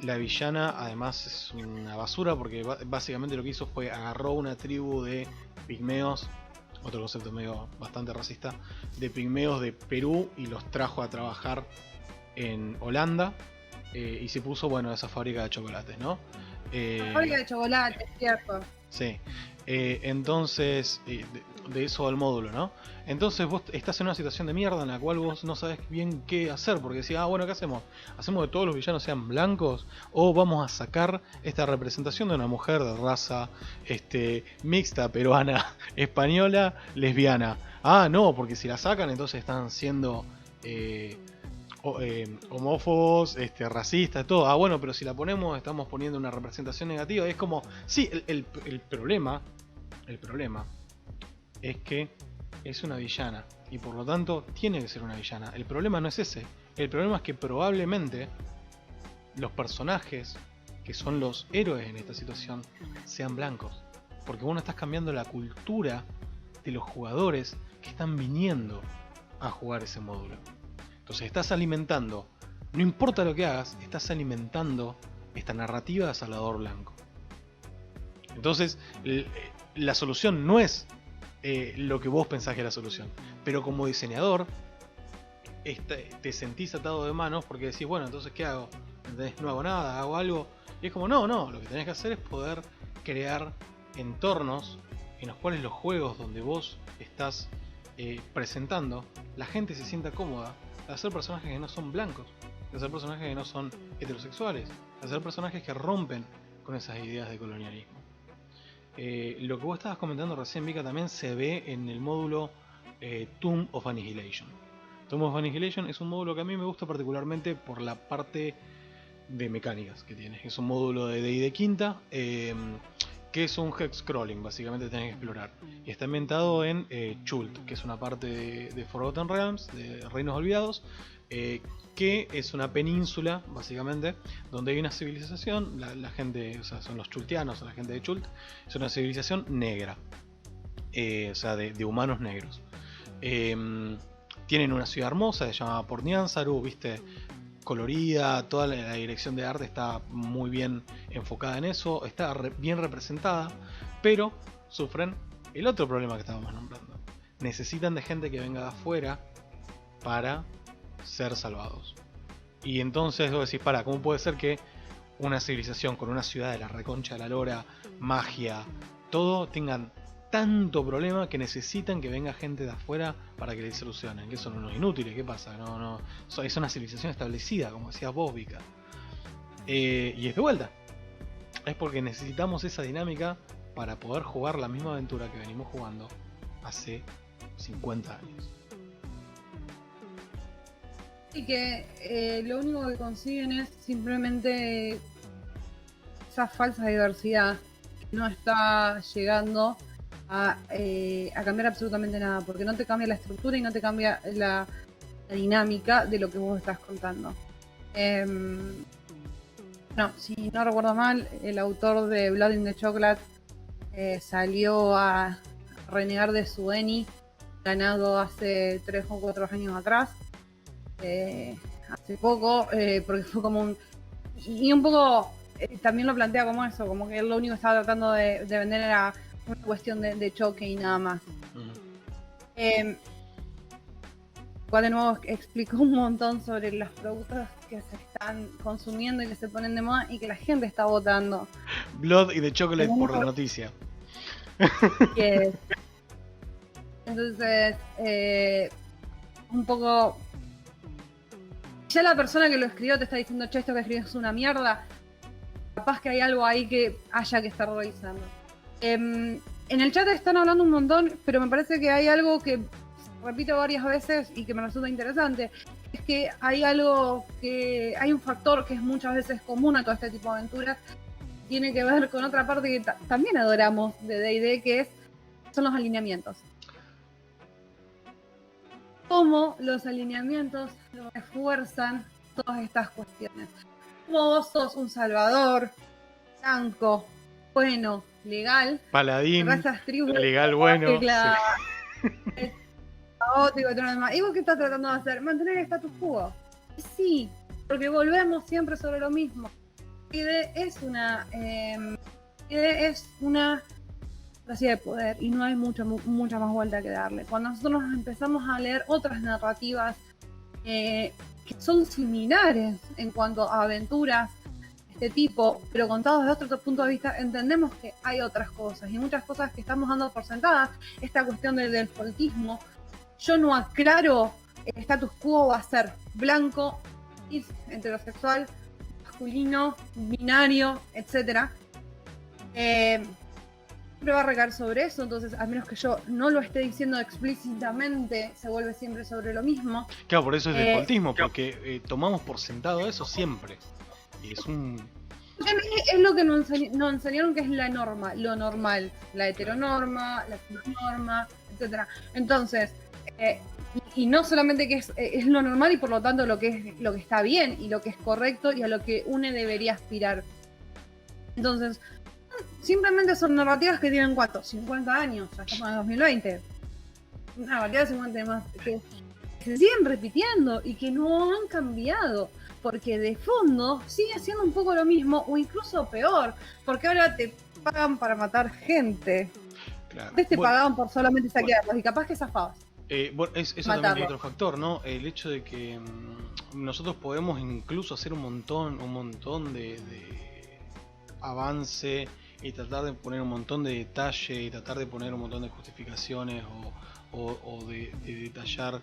La villana además es una basura porque básicamente lo que hizo fue agarró una tribu de pigmeos, otro concepto medio bastante racista, de pigmeos de Perú y los trajo a trabajar en Holanda y se puso, bueno, esa fábrica de chocolates, ¿no? Fábrica de chocolates, cierto. Sí. Entonces, de eso al módulo, ¿no? Entonces vos estás en una situación de mierda en la cual vos no sabes bien qué hacer, porque decís, bueno, ¿qué hacemos? ¿Hacemos que todos los villanos sean blancos? ¿O vamos a sacar esta representación de una mujer de raza mixta, peruana, española, lesbiana? No, porque si la sacan entonces están siendo homófobos, racistas, todo. Bueno, pero si la ponemos estamos poniendo una representación negativa. Es como, sí, el problema es que es una villana y por lo tanto tiene que ser una villana. El problema no es ese. El problema es que probablemente los personajes que son los héroes en esta situación sean blancos, porque vos no estás cambiando la cultura de los jugadores que están viniendo a jugar ese módulo. Entonces estás alimentando, no importa lo que hagas, estás alimentando esta narrativa de Salvador Blanco. Entonces la solución no es lo que vos pensás que es la solución, pero como diseñador te sentís atado de manos porque decís, bueno, entonces ¿qué hago? ¿Entendés? No hago nada, hago algo. Y es como, no, lo que tenés que hacer es poder crear entornos en los cuales los juegos donde vos estás presentando, la gente se sienta cómoda de hacer personajes que no son blancos, de hacer personajes que no son heterosexuales, de hacer personajes que rompen con esas ideas de colonialismo. Lo que vos estabas comentando recién, Vika, también se ve en el módulo Tomb of Annihilation. Tomb of Annihilation es un módulo que a mí me gusta particularmente por la parte de mecánicas que tiene. Es un módulo de D&D quinta, que es un hex scrolling, básicamente tenés que explorar. Y está ambientado en Chult, que es una parte de Forgotten Realms, de Reinos Olvidados, que es una península, básicamente, donde hay una civilización, la gente, o sea, son los chultianos, la gente de Chult, es una civilización negra, o sea, de humanos negros. Tienen una ciudad hermosa, se llama Port Nyanzaru, viste, colorida, toda la dirección de arte está muy bien enfocada en eso, está bien representada, pero sufren el otro problema que estábamos nombrando. Necesitan de gente que venga de afuera para ser salvados. Y entonces vos decís, ¿cómo puede ser que una civilización con una ciudad de la reconcha de la lora, magia, todo, tengan tanto problema que necesitan que venga gente de afuera para que les solucionen? Que son unos inútiles, ¿qué pasa? Es una civilización establecida, como decías vos, Vika. Y es de vuelta. Es porque necesitamos esa dinámica para poder jugar la misma aventura que venimos jugando hace 50 años. Y que lo único que consiguen es simplemente esa falsa diversidad que no está llegando a cambiar absolutamente nada, porque no te cambia la estructura y no te cambia la dinámica de lo que vos estás contando. No, si no recuerdo mal, el autor de Blood in the Chocolate salió a renegar de su Eni ganado hace 3 o 4 años atrás, hace poco, porque fue como un... Y un poco también lo plantea como eso, como que él lo único que estaba tratando de vender era una cuestión de choque y nada más. Igual de nuevo explicó un montón sobre los productos que se están consumiendo y que se ponen de moda y que la gente está votando. Blood y the Chocolate por la noticia. Yes. Entonces, un poco... Ya la persona que lo escribió te está diciendo, che, esto que escribís es una mierda. Capaz que hay algo ahí que haya que estar revisando. En el chat están hablando un montón, pero me parece que hay algo que repito varias veces y que me resulta interesante. Es que hay un factor que es muchas veces común a todo este tipo de aventuras. Tiene que ver con otra parte que también adoramos de D&D, que son los alineamientos. Cómo los alineamientos refuerzan todas estas cuestiones. Como vos sos un salvador, blanco, bueno, legal, paladín, tribus, legal, bueno, claro, sí. Caótico y todo lo demás. ¿Y vos qué estás tratando de hacer? Mantener el status quo. Y sí, porque volvemos siempre sobre lo mismo. ID es una fantasía de poder y no hay mucha más vuelta que darle. Cuando nosotros empezamos a leer otras narrativas que son similares en cuanto a aventuras de este tipo, pero contados desde otro punto de vista, entendemos que hay otras cosas y muchas cosas que estamos dando por sentadas. Esta cuestión del folclismo, yo no aclaro el status quo va a ser blanco, heterosexual, masculino, binario, etc. Siempre va a recaer sobre eso, entonces a menos que yo no lo esté diciendo explícitamente, se vuelve siempre sobre lo mismo. Claro, por eso es defaultismo, porque tomamos por sentado eso siempre. Y es lo que nos enseñaron que es la norma, lo normal, la heteronorma, la cisnorma, etc. Entonces, y no solamente que es lo normal y por lo tanto lo que está bien y lo que es correcto y a lo que uno debería aspirar. Entonces, simplemente son narrativas que tienen ¿cuánto? 50 años, ya estamos en 2020. Una narrativa de 50 más que se siguen repitiendo y que no han cambiado, porque de fondo sigue siendo un poco lo mismo o incluso peor, porque ahora te pagan para matar gente. Claro. Antes te Bueno, pagaban por solamente saquearlos y capaz que zafabas. bueno, eso también Matarlo. hay otro factor, ¿no? El hecho de que nosotros podemos incluso hacer un montón de avance y tratar de poner un montón de detalle y tratar de poner un montón de justificaciones o de detallar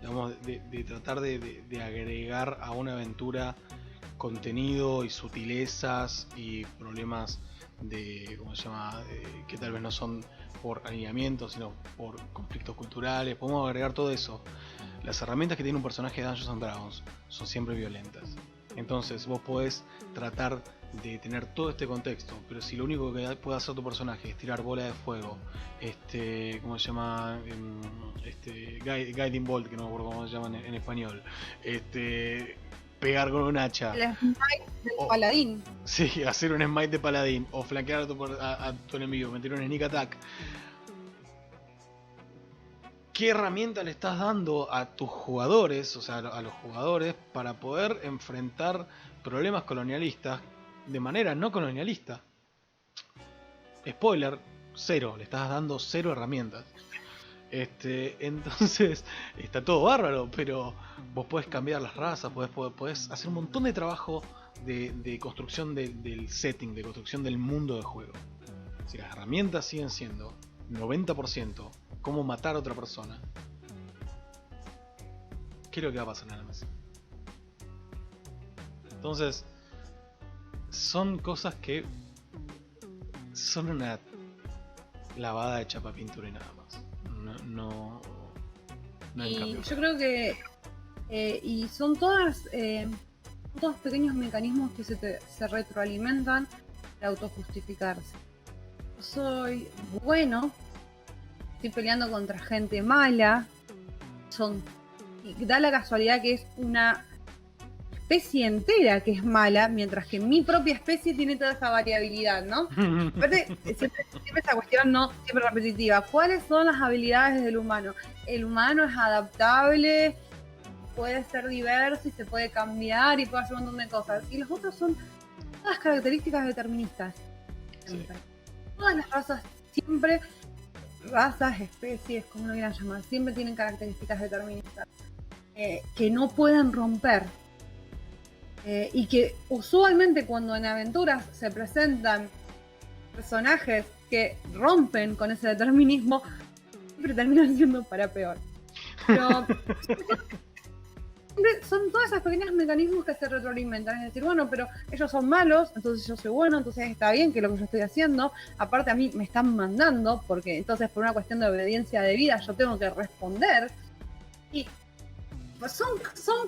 digamos, de tratar de agregar a una aventura contenido y sutilezas y problemas ¿cómo se llama? Que tal vez no son por alineamiento, sino por conflictos culturales. Podemos agregar todo eso. Las herramientas que tiene un personaje de Dungeons and Dragons son siempre violentas. Entonces vos podés tratar de tener todo este contexto, pero si lo único que puede hacer tu personaje es tirar bola de fuego, ¿cómo se llama? Guiding Bolt, que no me acuerdo cómo se llama en español, pegar con un hacha, El smite del paladín. Sí, hacer un smite de paladín o flanquear a tu enemigo, meter un sneak attack. ¿Qué herramienta le estás dando a tus jugadores, o sea, a los jugadores, para poder enfrentar problemas colonialistas de manera no colonialista? Spoiler, cero, le estás dando cero herramientas. Entonces, está todo bárbaro, pero vos podés cambiar las razas, podés hacer un montón de trabajo de construcción del setting, de construcción del mundo de juego. Si las herramientas siguen siendo 90% cómo matar a otra persona, ¿qué es lo que va a pasar en la mesa? Entonces, son cosas que son una lavada de chapa pintura y nada más. No hay Y cambio. yo creo que y son todos pequeños mecanismos que se retroalimentan de autojustificarse. Yo soy bueno, estoy peleando contra gente mala, y da la casualidad que es una especie entera que es mala, mientras que mi propia especie tiene toda esa variabilidad, ¿no? Aparte, siempre esa cuestión, ¿no? Siempre repetitiva. ¿Cuáles son las habilidades del humano? El humano es adaptable, puede ser diverso y se puede cambiar y puede hacer un montón de cosas. Y los otros son todas características deterministas. Siempre. Sí. Todas las razas, siempre, razas, especies, como lo quieran llamar, siempre tienen características deterministas que no pueden romper. Y que usualmente cuando en aventuras se presentan personajes que rompen con ese determinismo, siempre terminan siendo para peor. Pero son todos esos pequeños mecanismos que se retroalimentan. Es decir, bueno, pero ellos son malos, entonces yo soy bueno, entonces está bien que lo que yo estoy haciendo. Aparte a mí me están mandando, porque entonces por una cuestión de obediencia de vida yo tengo que responder. Y son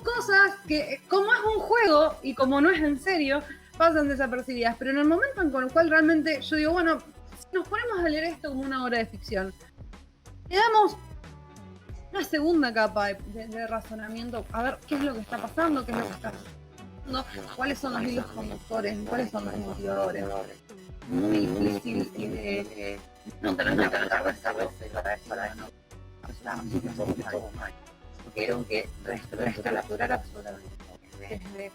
cosas que, como es un juego y como no es en serio, pasan desapercibidas. Pero en el momento en el cual realmente yo digo, bueno, si nos ponemos a leer esto como una obra de ficción, le damos una segunda capa de razonamiento, a ver qué es lo que está pasando, qué es lo que está pasando, cuáles son los hilos conductores, cuáles son los motivadores. Muy difícil y de no tener que tratar de hacerlo para no quiero que restaurar absolutamente. Desde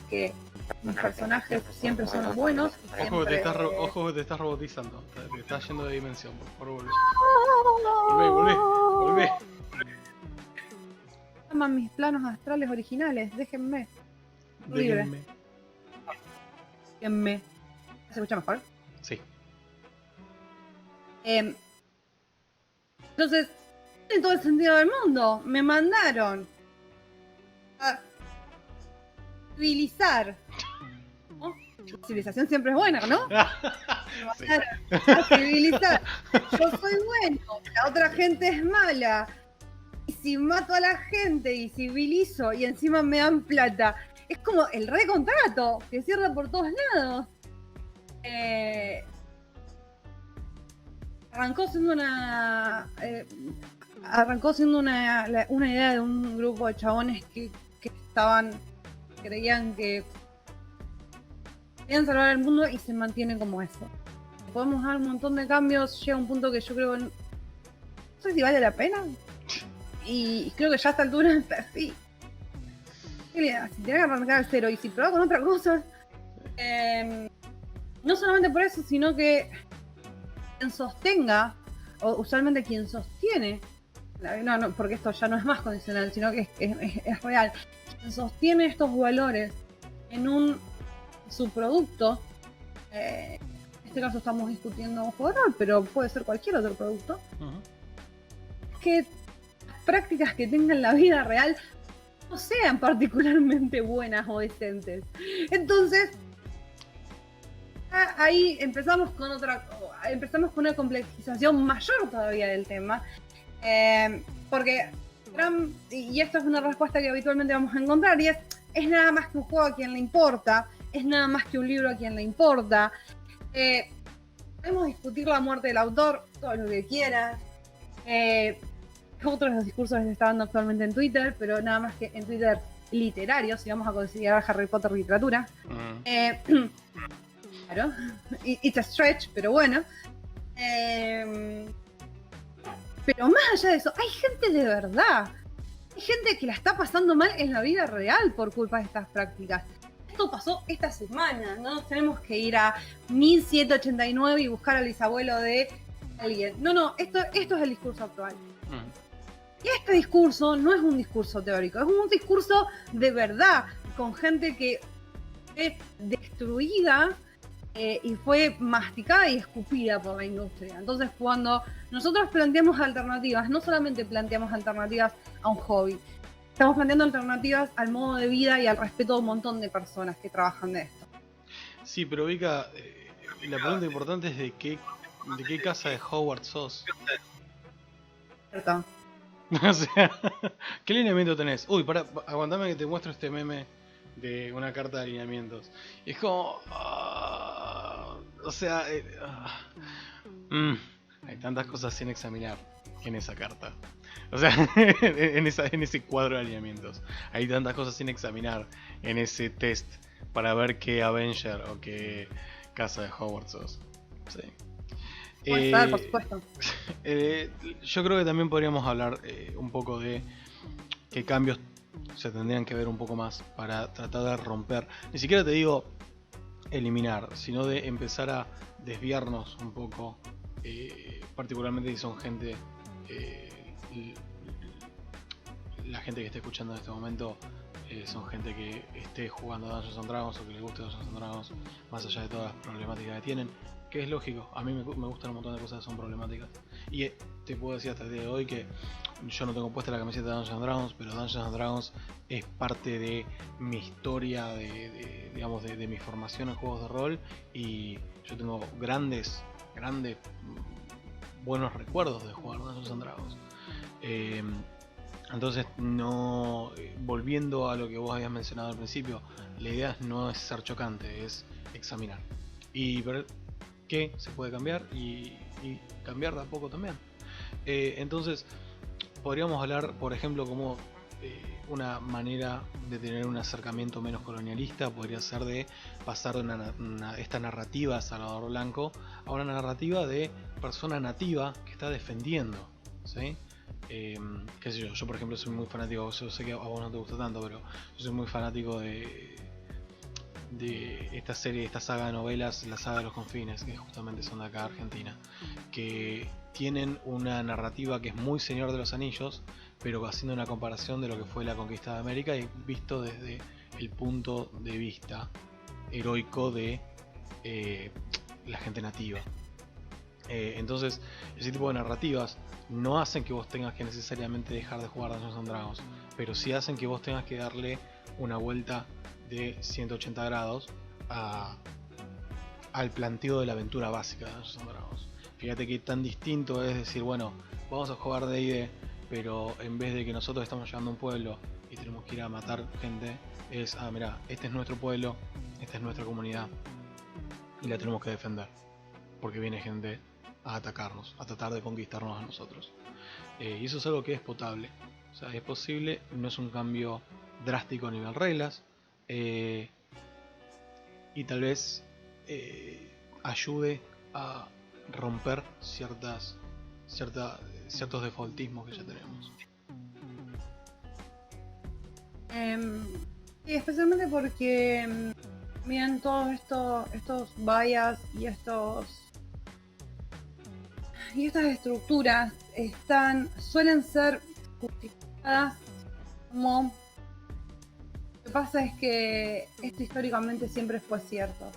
que mis personajes siempre son buenos. Ojo, que te estás robotizando. Te estás yendo de dimensión, por favor, volvé. Llaman mis planos astrales originales, déjenme. Libre. Déjenme. ¿Se escucha mejor? Sí. Entonces, en todo el sentido del mundo, me mandaron a civilizar. ¿No? La civilización siempre es buena, ¿no? Me mandaron a civilizar. Yo soy bueno, la otra gente es mala. Y si mato a la gente y civilizo y encima me dan plata, es como el recontrato que cierra por todos lados. Arrancó siendo una idea de un grupo de chabones que creían que querían salvar el mundo y se mantiene como eso. Podemos dar un montón de cambios, llega un punto que yo creo, no sé si vale la pena. Y creo que ya a esta altura, sí. Si tenés que arrancar al cero y si probás con otra cosa, no solamente por eso, sino que quien sostenga, o usualmente quien sostiene, no, porque esto ya no es más condicional, sino que es real, quien sostiene estos valores en un subproducto, en este caso estamos discutiendo un juego de rol, pero puede ser cualquier otro producto, que las prácticas que tengan la vida real no sean particularmente buenas o decentes. Entonces, ahí empezamos con una complejización mayor todavía del tema, porque y esto es una respuesta que habitualmente vamos a encontrar, y es nada más que un juego a quien le importa, es nada más que un libro a quien le importa. Podemos discutir la muerte del autor, todo lo que quieras. Otros de los discursos que se están dando actualmente en Twitter, pero nada más que en Twitter literario, si vamos a considerar Harry Potter literatura. Claro, it's a stretch, pero bueno. Pero más allá de eso, hay gente de verdad. Hay gente que la está pasando mal en la vida real por culpa de estas prácticas. Esto pasó esta semana, no nos tenemos que ir a 1789 y buscar al bisabuelo de alguien. No, esto es el discurso actual. Y este discurso no es un discurso teórico, es un discurso de verdad, con gente que fue destruida y fue masticada y escupida por la industria. Entonces, cuando nosotros planteamos alternativas, no solamente planteamos alternativas a un hobby, estamos planteando alternativas al modo de vida y al respeto de un montón de personas que trabajan de esto. Sí, pero Vika, la pregunta importante es de qué casa de Hogwarts sos. ¿Cierto? O sea, ¿qué alineamiento tenés? Uy, aguantame que te muestro este meme de una carta de alineamientos. Y es como... o sea... hay tantas cosas sin examinar en esa carta. O sea, en ese cuadro de alineamientos. Hay tantas cosas sin examinar en ese test para ver qué Avenger o qué casa de Hogwarts sos. Sí. Por supuesto. Yo creo que también podríamos hablar un poco de qué cambios se tendrían que ver un poco más para tratar de romper, ni siquiera te digo eliminar, sino de empezar a desviarnos un poco, particularmente si son gente, la gente que esté escuchando en este momento son gente que esté jugando a Dungeons & Dragons o que le guste Dungeons & Dragons, más allá de todas las problemáticas que tienen, que es lógico. A mí me gustan un montón de cosas que son problemáticas, y te puedo decir hasta el día de hoy que yo no tengo puesta la camiseta de Dungeons & Dragons, pero Dungeons & Dragons es parte de mi historia, digamos, de mi formación en juegos de rol, y yo tengo grandes buenos recuerdos de jugar Dungeons & Dragons. Entonces, no, volviendo a lo que vos habías mencionado al principio, la idea no es ser chocante, es examinar y ver qué se puede cambiar y cambiar de a poco también. Entonces, podríamos hablar, por ejemplo, como una manera de tener un acercamiento menos colonialista podría ser de pasar de esta narrativa Salvador Blanco a una narrativa de persona nativa que está defendiendo, ¿sí? Qué sé yo por ejemplo soy muy fanático, yo sé que a vos no te gusta tanto, pero yo soy muy fanático de esta serie, esta saga de novelas, la saga de los confines, que justamente son de acá de Argentina, que tienen una narrativa que es muy Señor de los Anillos, pero haciendo una comparación de lo que fue la conquista de América y visto desde el punto de vista heroico de la gente nativa. Entonces, ese tipo de narrativas no hacen que vos tengas que necesariamente dejar de jugar Dungeons & Dragons, pero sí hacen que vos tengas que darle una vuelta de 180 grados al planteo de la aventura básica de Dungeons & Dragons. Fíjate que tan distinto es decir, bueno, vamos a jugar D&D, pero en vez de que nosotros estamos llegando a un pueblo y tenemos que ir a matar gente, es, mira, este es nuestro pueblo, esta es nuestra comunidad y la tenemos que defender, porque viene gente a atacarnos, a tratar de conquistarnos a nosotros. Y eso es algo que es potable, o sea, es posible, no es un cambio drástico a nivel reglas, y tal vez ayude a romper ciertos defaultismos que ya tenemos. Sí, especialmente porque miren todos estos bias y estas estructuras suelen ser justificadas como lo que pasa es que esto históricamente siempre fue cierto.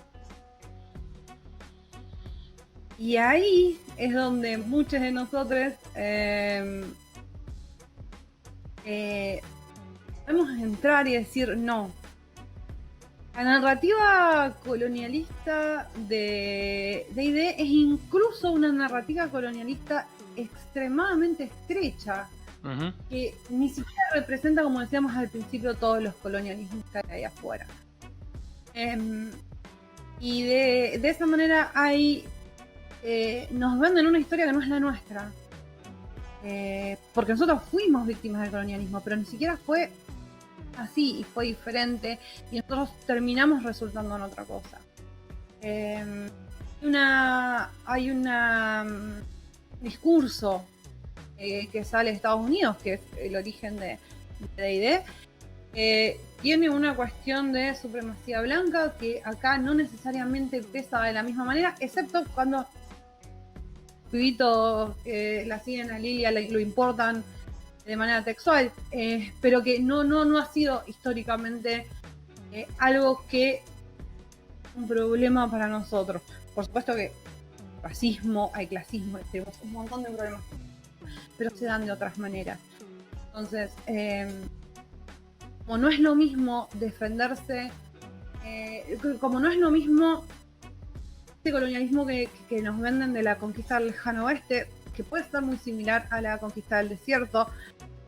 Y ahí es donde muchos de nosotros podemos entrar y decir no. La narrativa colonialista de D&D es incluso una narrativa colonialista extremadamente estrecha, que ni siquiera representa, como decíamos al principio, todos los colonialismos que hay afuera. Y de esa manera nos venden una historia que no es la nuestra. Porque nosotros fuimos víctimas del colonialismo, pero ni siquiera fue así y fue diferente y nosotros terminamos resultando en otra cosa. Hay un discurso que sale de Estados Unidos, que es el origen de D&D, tiene una cuestión de supremacía blanca que acá no necesariamente pesa de la misma manera, excepto cuando pibitos que la siguen a Lilia lo importan de manera textual, pero que no ha sido históricamente algo que un problema para nosotros. Por supuesto que racismo, hay clasismo, tenemos un montón de problemas, pero se dan de otras maneras. Entonces, como no es lo mismo defenderse, como no es lo mismo este colonialismo que nos venden de la conquista del lejano oeste, que puede ser muy similar a la conquista del desierto,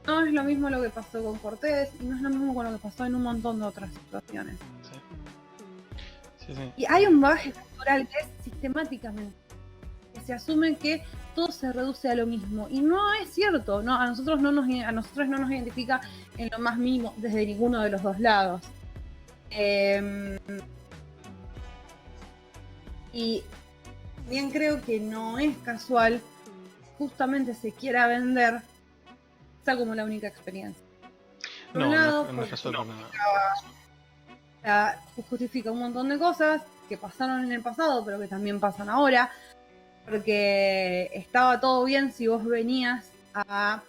no es lo mismo lo que pasó con Cortés y no es lo mismo con lo que pasó en un montón de otras situaciones. Sí. Y hay un bagaje cultural que es sistemáticamente, que se asume que todo se reduce a lo mismo y no es cierto, ¿no? A nosotros no nos identifica en lo más mínimo desde ninguno de los dos lados. Y bien creo que no es casual, justamente se quiera vender esa como la única experiencia. Por un lado, no es casual por nada. Justifica un montón de cosas que pasaron en el pasado, pero que también pasan ahora, porque estaba todo bien si vos venías a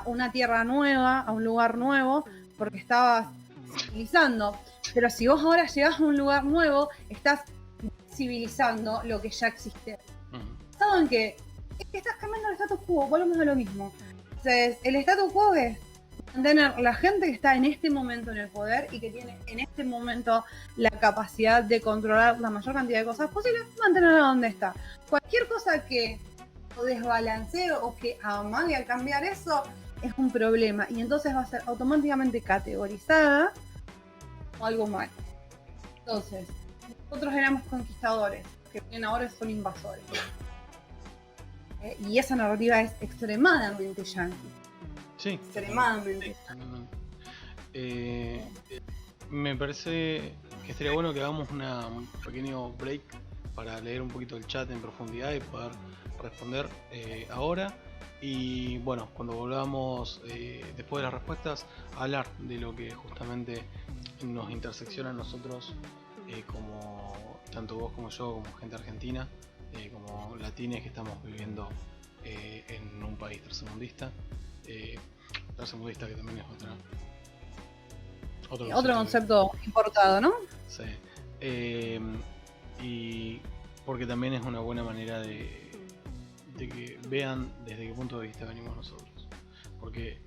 una tierra nueva, a un lugar nuevo, porque estabas civilizando. Pero si vos ahora llegás a un lugar nuevo, estás civilizando lo que ya existe. ¿Saben qué? Es que estás cambiando el status quo, volvemos a lo mismo. Entonces, el status quo es mantener la gente que está en este momento en el poder y que tiene en este momento la capacidad de controlar la mayor cantidad de cosas posibles, mantenerla donde está. Cualquier cosa que desbalancee o que amague al cambiar eso es un problema y entonces va a ser automáticamente categorizada como algo malo. Entonces, nosotros éramos conquistadores, que bien ahora son invasores. Y esa narrativa es extremadamente yankee. Sí. Extremadamente. Me parece que estaría bueno que hagamos un pequeño break para leer un poquito el chat en profundidad y poder responder ahora. Y bueno, cuando volvamos después de las respuestas, a hablar de lo que justamente nos intersecciona a nosotros, como tanto vos como yo, como gente argentina, como latines que estamos viviendo en un país tercermundista. Tercermundista que también es otro concepto importado, ¿no? Sí. Y porque también es una buena manera de que vean desde qué punto de vista venimos nosotros. Porque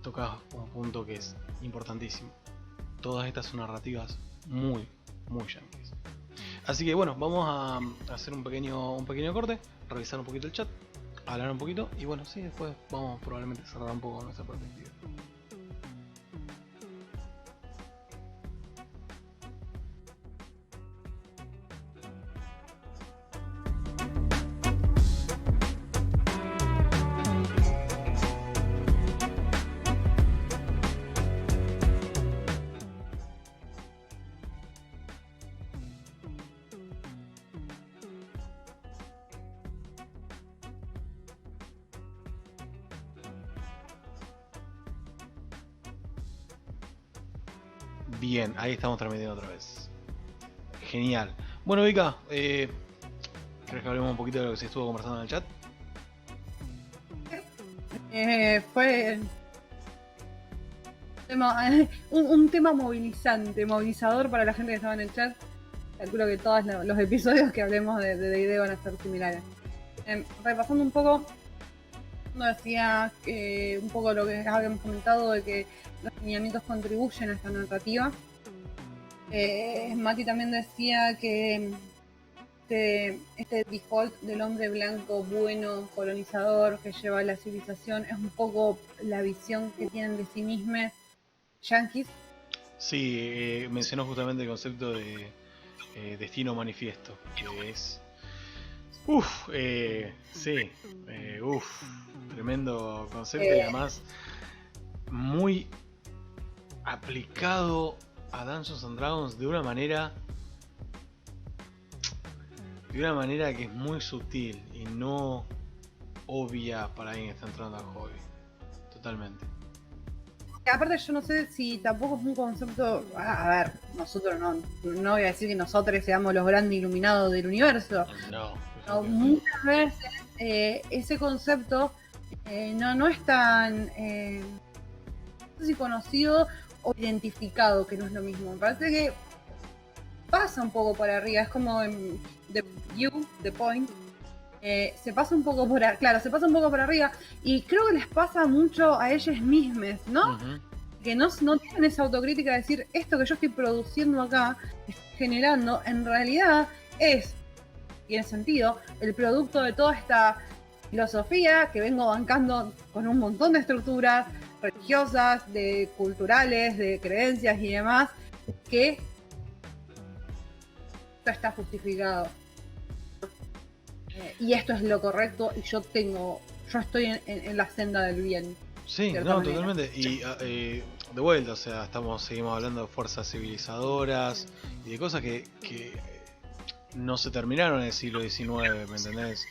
tocas un punto que es importantísimo. Todas estas son narrativas muy yankees. Así que bueno, vamos a hacer un pequeño corte, revisar un poquito el chat, hablar un poquito y bueno, sí, después vamos probablemente a cerrar un poco nuestra perspectiva. Bien, ahí estamos transmitiendo otra vez. Genial. Bueno, Vika, ¿querés que hablemos un poquito de lo que se estuvo conversando en el chat? Fue un tema movilizador para la gente que estaba en el chat. Calculo que todos los episodios que hablemos de D&D van a ser similares. Repasando un poco, no decía que un poco lo que habíamos comentado de que los lineamientos contribuyen a esta narrativa. Mati también decía que este default del hombre blanco bueno, colonizador, que lleva a la civilización, es un poco la visión que tienen de sí mismos yanquis. Sí, mencionó justamente el concepto de destino manifiesto, que es... tremendo concepto y además muy aplicado a Dungeons and Dragons de una manera que es muy sutil y no obvia para alguien que está entrando al hobby. Totalmente. Aparte yo no sé si tampoco es un concepto, a ver, nosotros no voy a decir que nosotros seamos los grandes iluminados del universo. No, muchas veces ese concepto no es tan no sé si conocido o identificado, que no es lo mismo. Me parece que pasa un poco por arriba, es como en The Point. Se pasa un poco se pasa un poco por arriba y creo que les pasa mucho a ellos mismos, ¿no? Uh-huh. Que no tienen esa autocrítica de decir esto que yo estoy produciendo acá, estoy generando, en realidad tiene sentido, el producto de toda esta filosofía que vengo bancando con un montón de estructuras religiosas, culturales, de creencias y demás, que esto está justificado. Y esto es lo correcto y yo estoy en la senda del bien. Sí, no, totalmente. Y de vuelta, o sea, seguimos hablando de fuerzas civilizadoras y de cosas que no se terminaron en el siglo XIX, ¿me entendés?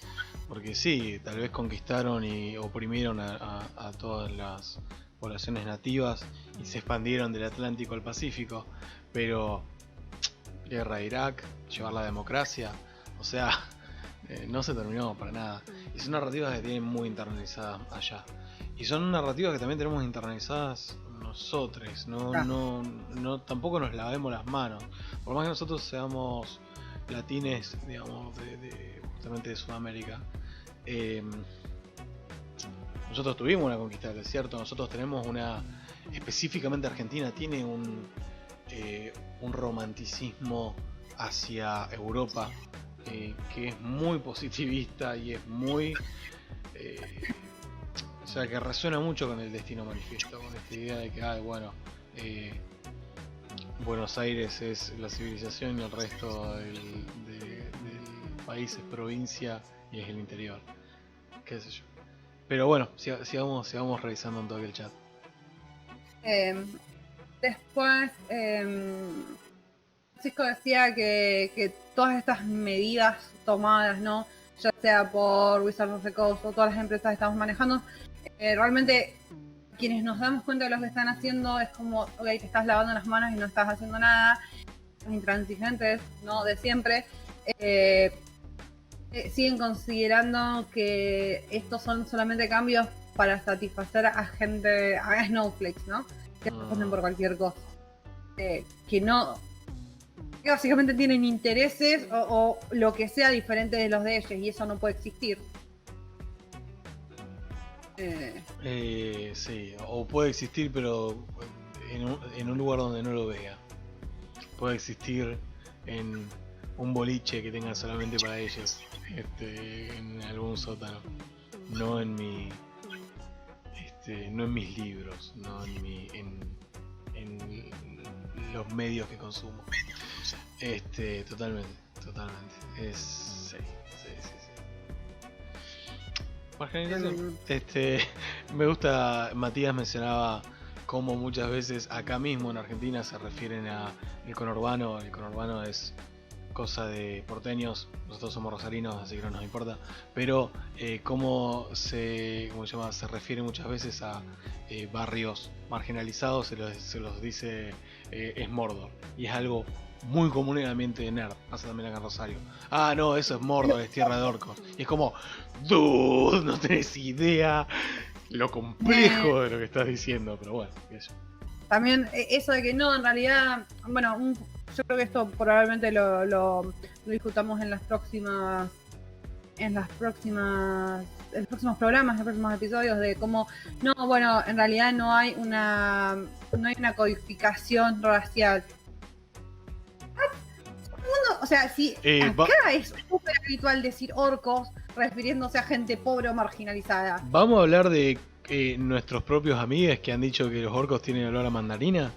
Porque sí, tal vez conquistaron y oprimieron a todas las poblaciones nativas y se expandieron del Atlántico al Pacífico, pero guerra de Irak, llevar la democracia, o sea... no se terminó para nada. Y son narrativas que tienen muy internalizadas allá. Y son narrativas que también tenemos internalizadas nosotros. No, tampoco nos lavemos las manos. Por más que nosotros seamos latines, digamos, justamente de Sudamérica. Nosotros tuvimos una conquista del desierto. Nosotros tenemos específicamente Argentina tiene un romanticismo hacia Europa. Que es muy positivista y es muy o sea, que resuena mucho con el destino manifiesto, con esta idea de que Buenos Aires es la civilización y el resto del país es provincia y es el interior, qué sé yo. Pero bueno, sigamos revisando un toque el chat. Después Francisco decía que todas estas medidas tomadas, ¿no? Ya sea por Wizards of the Coast o todas las empresas que estamos manejando, realmente quienes nos damos cuenta de lo que están haciendo es como, ok, te estás lavando las manos y no estás haciendo nada. Los intransigentes, ¿no? De siempre siguen considerando que estos son solamente cambios para satisfacer a gente, a snowflakes, ¿no? Que se ponen por cualquier cosa. Que no... que básicamente tienen intereses o lo que sea diferente de los de ellos y eso no puede existir. Sí, o puede existir pero en un lugar donde no lo vea. Puede existir en un boliche que tengan solamente para ellos, en algún sótano, no en mis libros, no en los medios que consumo. Totalmente. Sí. Marginalización. Me gusta, Matías mencionaba cómo muchas veces acá mismo en Argentina se refieren a el conurbano. El conurbano es cosa de porteños, nosotros somos rosarinos, así que no nos importa, pero cómo se refiere muchas veces a barrios marginalizados, se los dice es Mordor, y es algo muy común en el ambiente de nerd, pasa también acá en Rosario. Ah, no, eso es Mordor, es tierra de orcos. Y es como, dude, no tenés idea lo complejo de lo que estás diciendo, pero bueno, eso. También eso de que no, en realidad, bueno, yo creo que esto probablemente lo discutamos en los próximos programas, en los próximos episodios, de cómo, no, bueno, en realidad no hay una codificación racial. O sea, si acá es súper habitual decir orcos refiriéndose a gente pobre o marginalizada. ¿Vamos a hablar de nuestros propios amigos que han dicho que los orcos tienen olor a mandarina?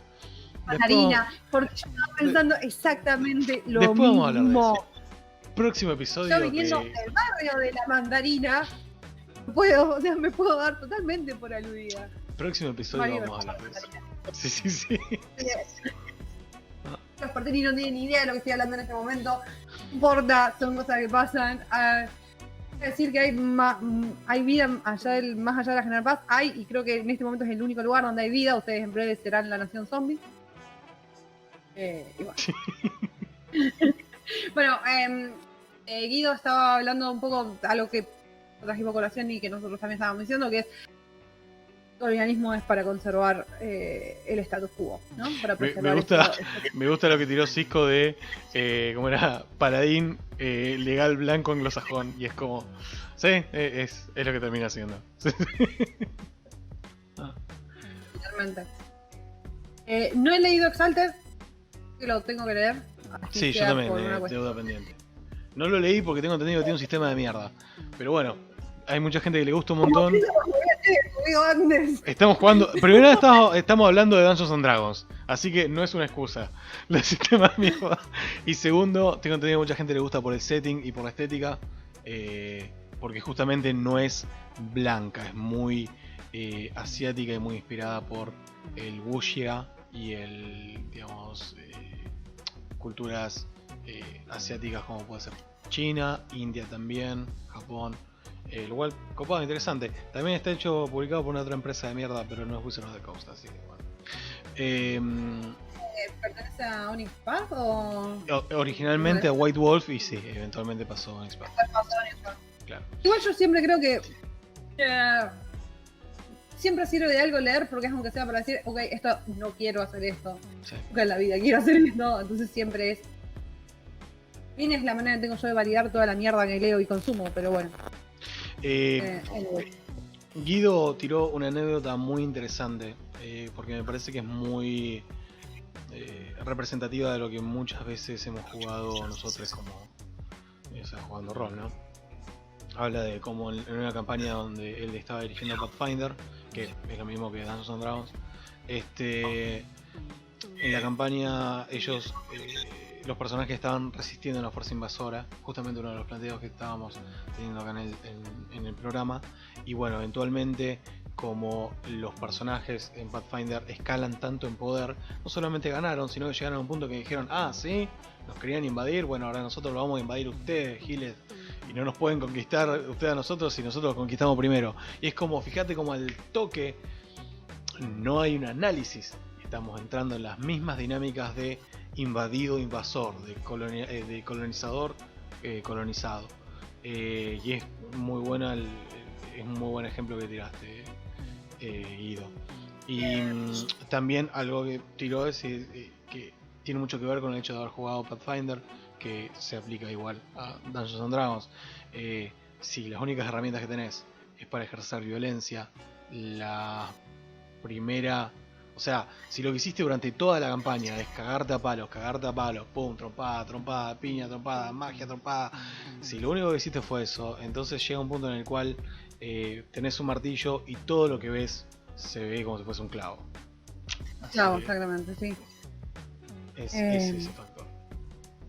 Mandarina, porque yo estaba pensando exactamente lo después mismo. Vamos a hablar de eso. Próximo episodio. Yo viniendo del barrio de la mandarina, me puedo dar totalmente por aludida. Próximo episodio vamos a hablar de eso. Sí. Los porteños no tienen ni idea de lo que estoy hablando en este momento. No importa, son cosas que pasan. Decir que hay vida más allá de la General Paz, y creo que en este momento es el único lugar donde hay vida. Ustedes en breve serán la nación zombie. Y bueno. Bueno, Guido estaba hablando un poco a lo que trajimos colación y que nosotros también estábamos diciendo, que es el organismo es para conservar el status quo, ¿no? Para me gusta lo que tiró Cisco de ¿cómo era? Paladín legal blanco anglosajón, y es como sí, es lo que termina siendo. Totalmente. No he leído Exalted, que lo tengo que leer. Sí, yo también, deuda pendiente. No lo leí porque tengo entendido que tiene un sistema de mierda, pero bueno, hay mucha gente que le gusta un montón. Estamos jugando. Primero estamos hablando de Dungeons and Dragons, así que no es una excusa el sistema de mierda. Y segundo, tengo entendido que mucha gente le gusta por el setting y por la estética, porque justamente no es blanca, es muy asiática y muy inspirada por el wuxia y el, digamos, culturas asiáticas como puede ser China, India también, Japón. Lo cual, copado, interesante. También está publicado por una otra empresa de mierda, pero no es Wizards of the Coast, así que bueno. ¿Pertenece a Onyx Path o...? Originalmente a White Wolf, y sí, eventualmente pasó a Onyx Path. Claro. Igual yo siempre creo que siempre sirve de algo leer, porque es aunque sea para decir, ok, esto no quiero hacer esto, sí. Nunca en la vida quiero hacer esto, entonces siempre es... Bien, es la manera que tengo yo de validar toda la mierda que leo y consumo, pero bueno. Guido tiró una anécdota muy interesante, porque me parece que es muy representativa de lo que muchas veces hemos jugado nosotros como jugando rol, ¿no? Habla de cómo en una campaña donde él estaba dirigiendo Pathfinder, que es lo mismo que Dungeons and Dragons, en la campaña ellos... los personajes estaban resistiendo a una fuerza invasora, justamente uno de los planteos que estábamos teniendo acá en el programa. Y bueno, eventualmente, como los personajes en Pathfinder escalan tanto en poder, no solamente ganaron, sino que llegaron a un punto que dijeron, sí, nos querían invadir, bueno, ahora nosotros lo vamos a invadir ustedes, giles, y no nos pueden conquistar ustedes a nosotros si nosotros los conquistamos primero. Y es como, fíjate como al toque no hay un análisis, estamos entrando en las mismas dinámicas de invadido, invasor, de colonizador, colonizado. Y es muy buena, es un muy buen ejemplo que tiraste, Guido. Y también algo que tiró es que tiene mucho que ver con el hecho de haber jugado Pathfinder, que se aplica igual a Dungeons and Dragons. Si las únicas herramientas que tenés es para ejercer violencia, la primera... O sea, si lo que hiciste durante toda la campaña es cagarte a palos, pum, trompada, piña, trompada, magia, trompada. Si lo único que hiciste fue eso, entonces llega un punto en el cual tenés un martillo y todo lo que ves se ve como si fuese un clavo. Clavo, exactamente, sí. Es ese factor.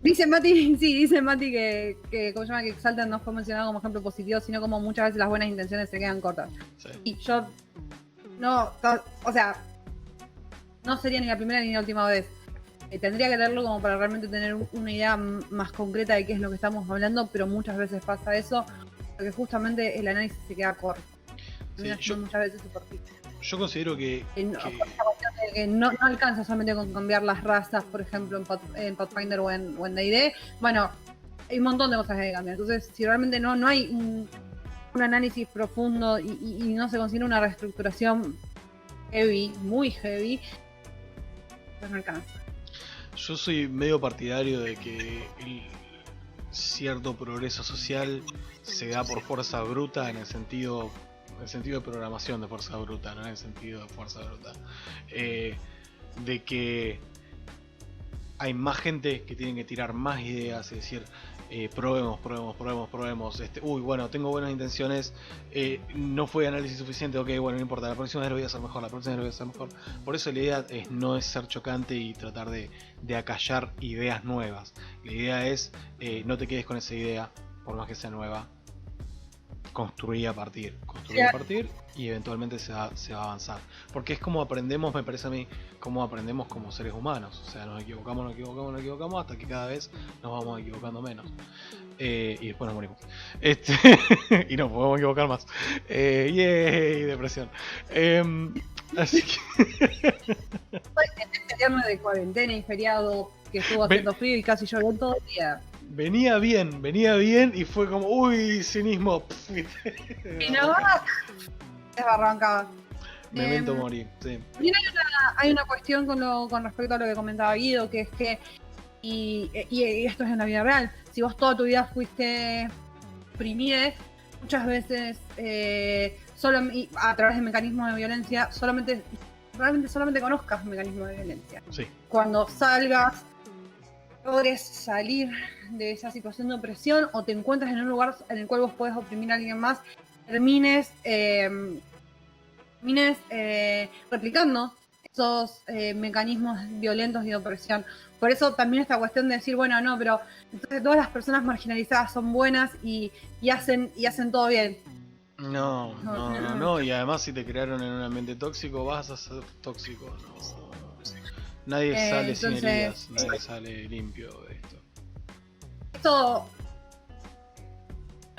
Dice Mati que como se llama, que Exalted no fue mencionado como ejemplo positivo, sino como muchas veces las buenas intenciones se quedan cortas. Sí. Y yo no, o sea, no sería ni la primera ni la última vez. Tendría que leerlo como para realmente tener una idea más concreta de qué es lo que estamos hablando, pero muchas veces pasa eso, porque justamente el análisis se queda corto. Sí, Muchas veces superficial. Yo considero que No alcanza solamente con cambiar las razas, por ejemplo, en Pathfinder o en D&D. Bueno, hay un montón de cosas que hay que cambiar. Entonces, si realmente no hay un análisis profundo y no se consigue una reestructuración heavy, muy heavy, pues no alcanza. Yo soy medio partidario de que cierto progreso social se da por fuerza bruta en el sentido de programación de fuerza bruta, no en el sentido de fuerza bruta. De que hay más gente que tiene que tirar más ideas y decir, probemos. Bueno, tengo buenas intenciones, no fue análisis suficiente, ok, bueno, no importa, la próxima vez lo voy a hacer mejor, Por eso la idea no es ser chocante y tratar de acallar ideas nuevas. La idea es, no te quedes con esa idea, por más que sea nueva, construir a partir y eventualmente se va a avanzar, porque es como aprendemos, me parece a mí, como aprendemos como seres humanos. O sea, nos equivocamos hasta que cada vez nos vamos equivocando menos, y después nos morimos, y no podemos equivocar más, yay, depresión. Así que este viernes de cuarentena y feriado que estuvo haciendo frío y casi llovió todo el día. Venía bien y fue como, uy, cinismo. Y no, desbarrancaba. Memento mori, sí. También hay una cuestión con respecto a lo que comentaba Guido, que es que, y esto es en la vida real, si vos toda tu vida fuiste oprimida, muchas veces solo a través de mecanismos de violencia, probablemente solamente conozcas mecanismos de violencia. Sí. Cuando salgas, logres salir de esa situación de opresión o te encuentras en un lugar en el cual vos podés oprimir a alguien más, termines replicando esos mecanismos violentos y de opresión. Por eso también esta cuestión de decir, bueno, no, pero entonces todas las personas marginalizadas son buenas y hacen todo bien. No, y además si te crearon en un ambiente tóxico, vas a ser tóxico, no. Nadie sale sin heridas, nadie sale limpio de esto. Esto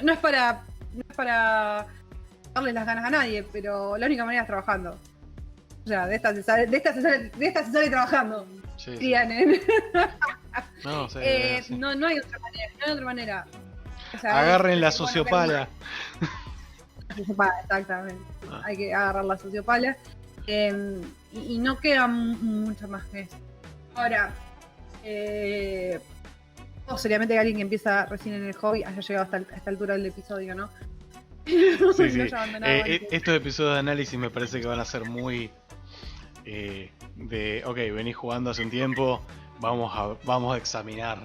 no es para darle las ganas a nadie, pero la única manera es trabajando. O sea, de esta se sale trabajando. Sí. No hay otra manera. O sea, agarren la sociopala. Exactamente. Hay que agarrar la sociopala. Y no queda mucho más que eso. Ahora, seriamente que alguien que empieza recién en el hobby haya llegado hasta esta altura del episodio, ¿no? Sí. Estos episodios de análisis me parece que van a ser muy ok, venís jugando hace un tiempo, vamos a examinar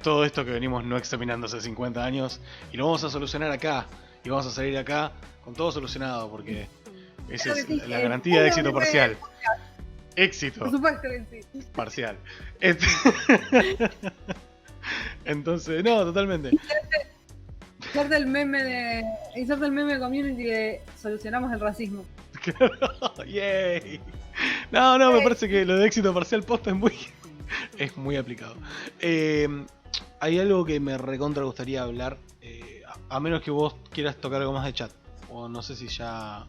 todo esto que venimos no examinando hace 50 años y lo vamos a solucionar acá, y vamos a salir acá con todo solucionado, porque esa es la garantía de éxito parcial. Éxito. Por supuesto que sí. Parcial. Entonces, no, totalmente. Inserte el meme de Community de solucionamos el racismo. Yay. No, me parece que lo de éxito parcial posta es muy aplicado. Hay algo que me recontra gustaría hablar, a menos que vos quieras tocar algo más de chat, o no sé si ya...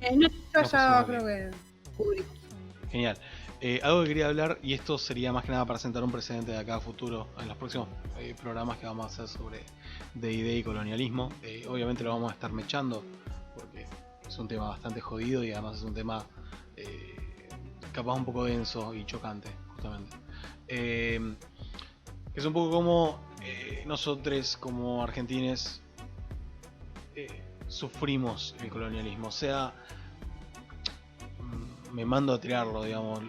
yo ya creo que cubrí. Genial. Algo que quería hablar, y esto sería más que nada para sentar un precedente de acá a futuro, en los próximos programas que vamos a hacer sobre D&D y colonialismo. Obviamente lo vamos a estar mechando, porque es un tema bastante jodido y además es un tema capaz un poco denso y chocante, justamente. Es un poco como nosotros como argentines sufrimos el colonialismo, o sea, me mando a tirarlo, digamos.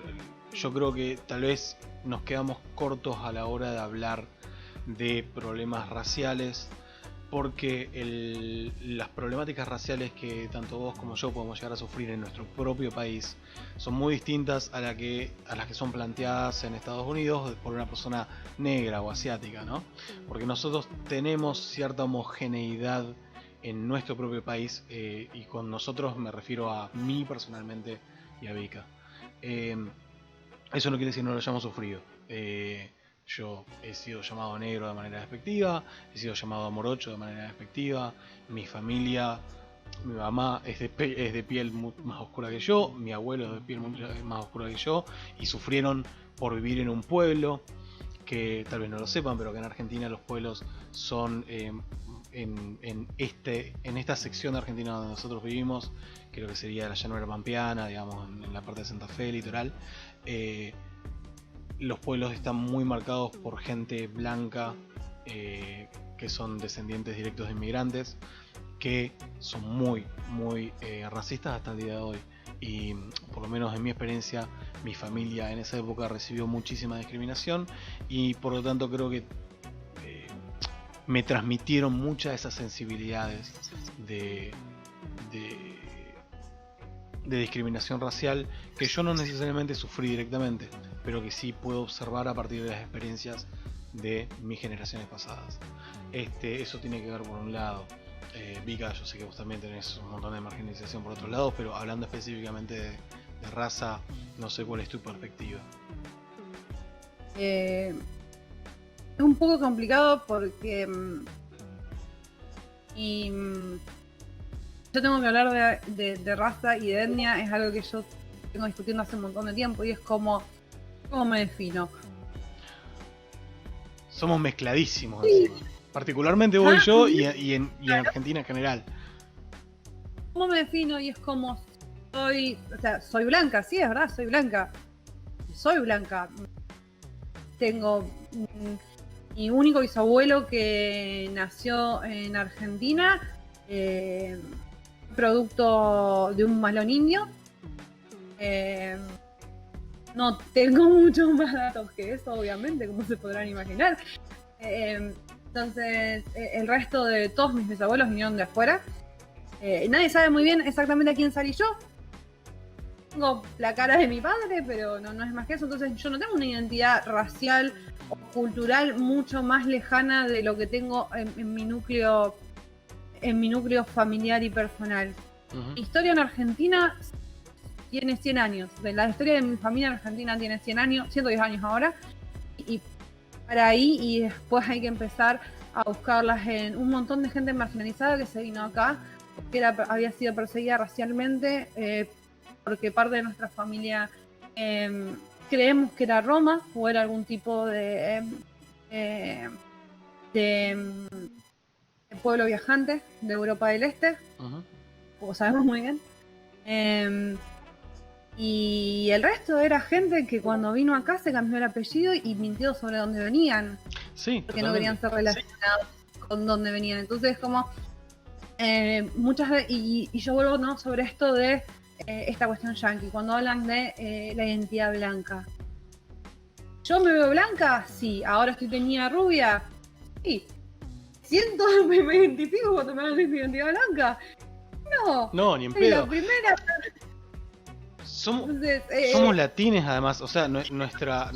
Yo creo que tal vez nos quedamos cortos a la hora de hablar de problemas raciales, porque las problemáticas raciales que tanto vos como yo podemos llegar a sufrir en nuestro propio país son muy distintas a las que son planteadas en Estados Unidos por una persona negra o asiática, ¿no? Porque nosotros tenemos cierta homogeneidad en nuestro propio país, y con nosotros me refiero a mí personalmente y a Vika. Eso no quiere decir que no lo hayamos sufrido, Yo he sido llamado negro de manera despectiva, he sido llamado morocho de manera despectiva, mi familia, mi mamá es de piel más oscura que yo, mi abuelo es de piel más oscura que yo, y sufrieron por vivir en un pueblo, que tal vez no lo sepan, pero que en Argentina los pueblos son, en esta sección de Argentina donde nosotros vivimos, creo que sería la llanura pampeana, digamos, en la parte de Santa Fe, litoral, los pueblos están muy marcados por gente blanca, que son descendientes directos de inmigrantes, que son muy racistas hasta el día de hoy. Y por lo menos en mi experiencia, mi familia en esa época recibió muchísima discriminación, y por lo tanto creo que me transmitieron muchas de esas sensibilidades de discriminación racial, que yo no necesariamente sufrí directamente, pero que sí puedo observar a partir de las experiencias de mis generaciones pasadas. Eso tiene que ver por un lado. Vika, yo sé que vos también tenés un montón de marginalización por otros lados, pero hablando específicamente de raza, no sé cuál es tu perspectiva. Es un poco complicado porque yo tengo que hablar de raza y de etnia, es algo que yo tengo discutiendo hace un montón de tiempo, y es ¿cómo me defino? Somos mezcladísimos, sí. Particularmente vos y yo, y en Argentina en general. ¿Cómo me defino? Y es como soy blanca, sí, es verdad, soy blanca. Tengo mi único bisabuelo que nació en Argentina, producto de un malón indio. No tengo muchos más datos que eso, obviamente, como se podrán imaginar. Entonces, el resto de todos mis bisabuelos vinieron de afuera. Nadie sabe muy bien exactamente a quién salí yo. Tengo la cara de mi padre, pero no es más que eso. Entonces, yo no tengo una identidad racial o cultural mucho más lejana de lo que tengo en mi núcleo familiar y personal. Mi historia en Argentina tiene 100 años. La historia de mi familia en Argentina tiene 100 años, 110 años ahora. Y para ahí, y después hay que empezar a buscarlas en un montón de gente marginalizada que se vino acá, porque había sido perseguida racialmente, porque parte de nuestra familia creemos que era Roma o era algún tipo de pueblo viajante de Europa del Este, como sabemos muy bien. Y el resto era gente que cuando vino acá se cambió el apellido y mintió sobre dónde venían. Sí, porque no querían ser relacionados con dónde venían. Entonces, como muchas veces, y yo vuelvo sobre esto de esta cuestión yankee, cuando hablan de la identidad blanca. ¿Yo me veo blanca? Sí. ¿Ahora estoy teñida rubia? Sí. ¿Me identifico cuando me hablan de mi identidad blanca? No, ni en pedo. La primera... Somos latines, además, o sea, nuestra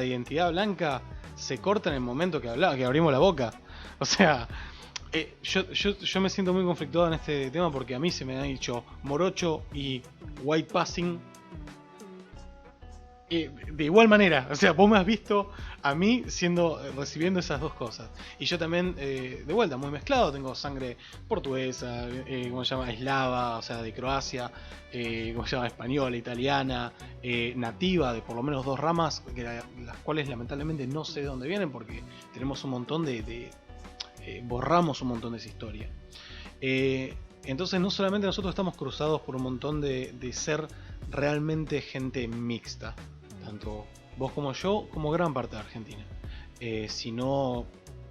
identidad blanca se corta en el momento que abrimos la boca. O sea, yo me siento muy conflictuado en este tema, porque a mí se me han dicho morocho y white passing de igual manera. O sea, vos me has visto a mí recibiendo esas dos cosas. Y yo también, de vuelta, muy mezclado. Tengo sangre portuguesa, ¿cómo se llama? Eslava, o sea, de Croacia, ¿cómo se llama? Española, italiana, nativa de por lo menos dos ramas, las cuales lamentablemente no sé de dónde vienen, porque tenemos un montón borramos un montón de esa historia. Entonces no solamente nosotros estamos cruzados por un montón de ser realmente gente mixta, tanto vos como yo, como gran parte de Argentina, sino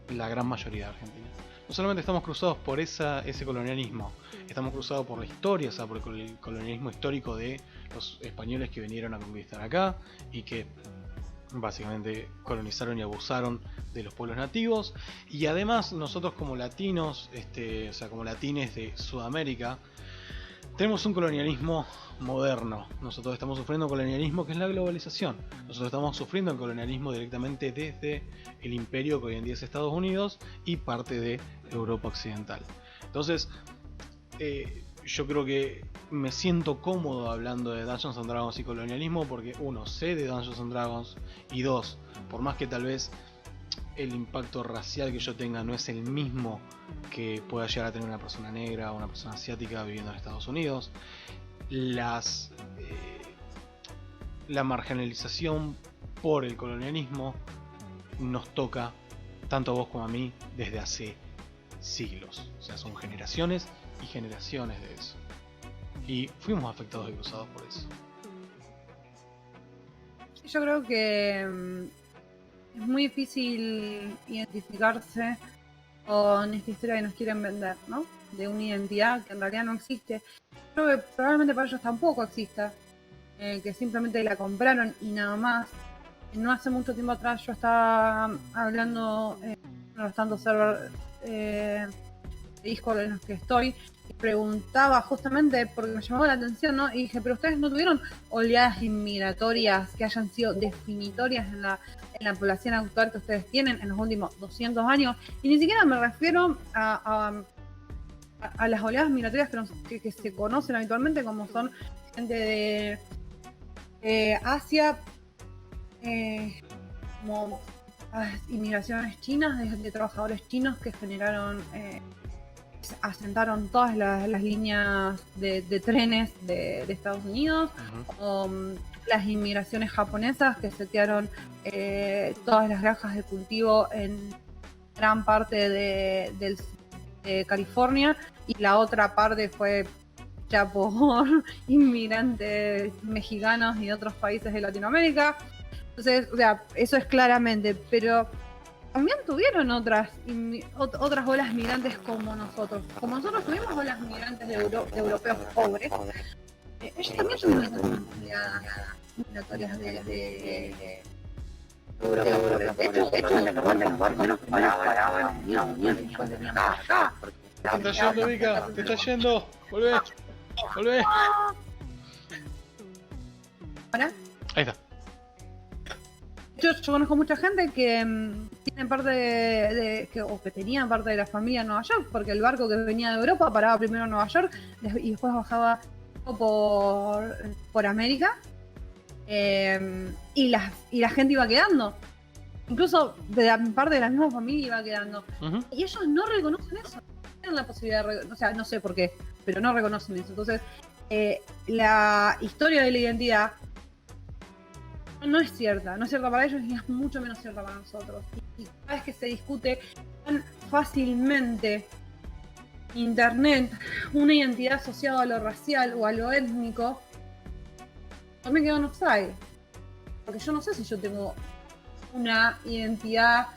la gran mayoría de Argentina. No solamente estamos cruzados por ese colonialismo, estamos cruzados por la historia, o sea, por el colonialismo histórico de los españoles que vinieron a conquistar acá y que básicamente colonizaron y abusaron de los pueblos nativos. Y además nosotros como latinos, o sea, como latines de Sudamérica, tenemos un colonialismo moderno. Nosotros estamos sufriendo un colonialismo que es la globalización. Nosotros estamos sufriendo el colonialismo directamente desde el imperio que hoy en día es Estados Unidos y parte de Europa occidental. Entonces, yo creo que me siento cómodo hablando de Dungeons and Dragons y colonialismo porque uno, sé de Dungeons and Dragons, y dos, por más que tal vez el impacto racial que yo tenga no es el mismo que pueda llegar a tener una persona negra o una persona asiática viviendo en Estados Unidos, la marginalización por el colonialismo nos toca tanto a vos como a mí desde hace siglos. O sea, son generaciones y generaciones de eso. Y fuimos afectados y cruzados por eso. Yo creo que es muy difícil identificarse con esta historia que nos quieren vender, ¿no? De una identidad que en realidad no existe. Creo que probablemente para ellos tampoco exista. Que simplemente la compraron y nada más. No hace mucho tiempo atrás yo estaba hablando en los tantos servers de Discord en los que estoy y preguntaba justamente porque me llamó la atención, ¿no? Y dije, pero ustedes no tuvieron oleadas inmigratorias que hayan sido definitorias en la población actual que ustedes tienen en los últimos 200 años. Y ni siquiera me refiero a las oleadas migratorias que se conocen habitualmente, como son gente de Asia, como inmigraciones chinas, de trabajadores chinos que generaron, asentaron todas las líneas de trenes de Estados Unidos, o las inmigraciones japonesas que setearon todas las granjas de cultivo en gran parte de California, y la otra parte fue ya por inmigrantes mexicanos y de otros países de Latinoamérica. Entonces, o sea, eso es claramente, pero también tuvieron otras olas migrantes como nosotros. Como nosotros tuvimos olas migrantes de europeos pobres, ellos también tuvieron oleadas migratorias de europeos. Te está yendo, Vika, te está yendo. Volvé. ¿Ahora? Ahí está. Yo conozco mucha gente que tiene parte o que tenía parte de la familia en Nueva York, porque el barco que venía de Europa paraba primero en Nueva York y después bajaba por América, y la gente iba quedando. Incluso de la parte de la misma familia iba quedando. Y ellos no reconocen eso. No tienen la posibilidad o sea, no sé por qué, pero no reconocen eso. Entonces, la historia de la identidad no es cierta para ellos y es mucho menos cierta para nosotros. Y cada vez que se discute tan fácilmente internet, una identidad asociada a lo racial o a lo étnico, yo me quedo en offside. Porque yo no sé si yo tengo una identidad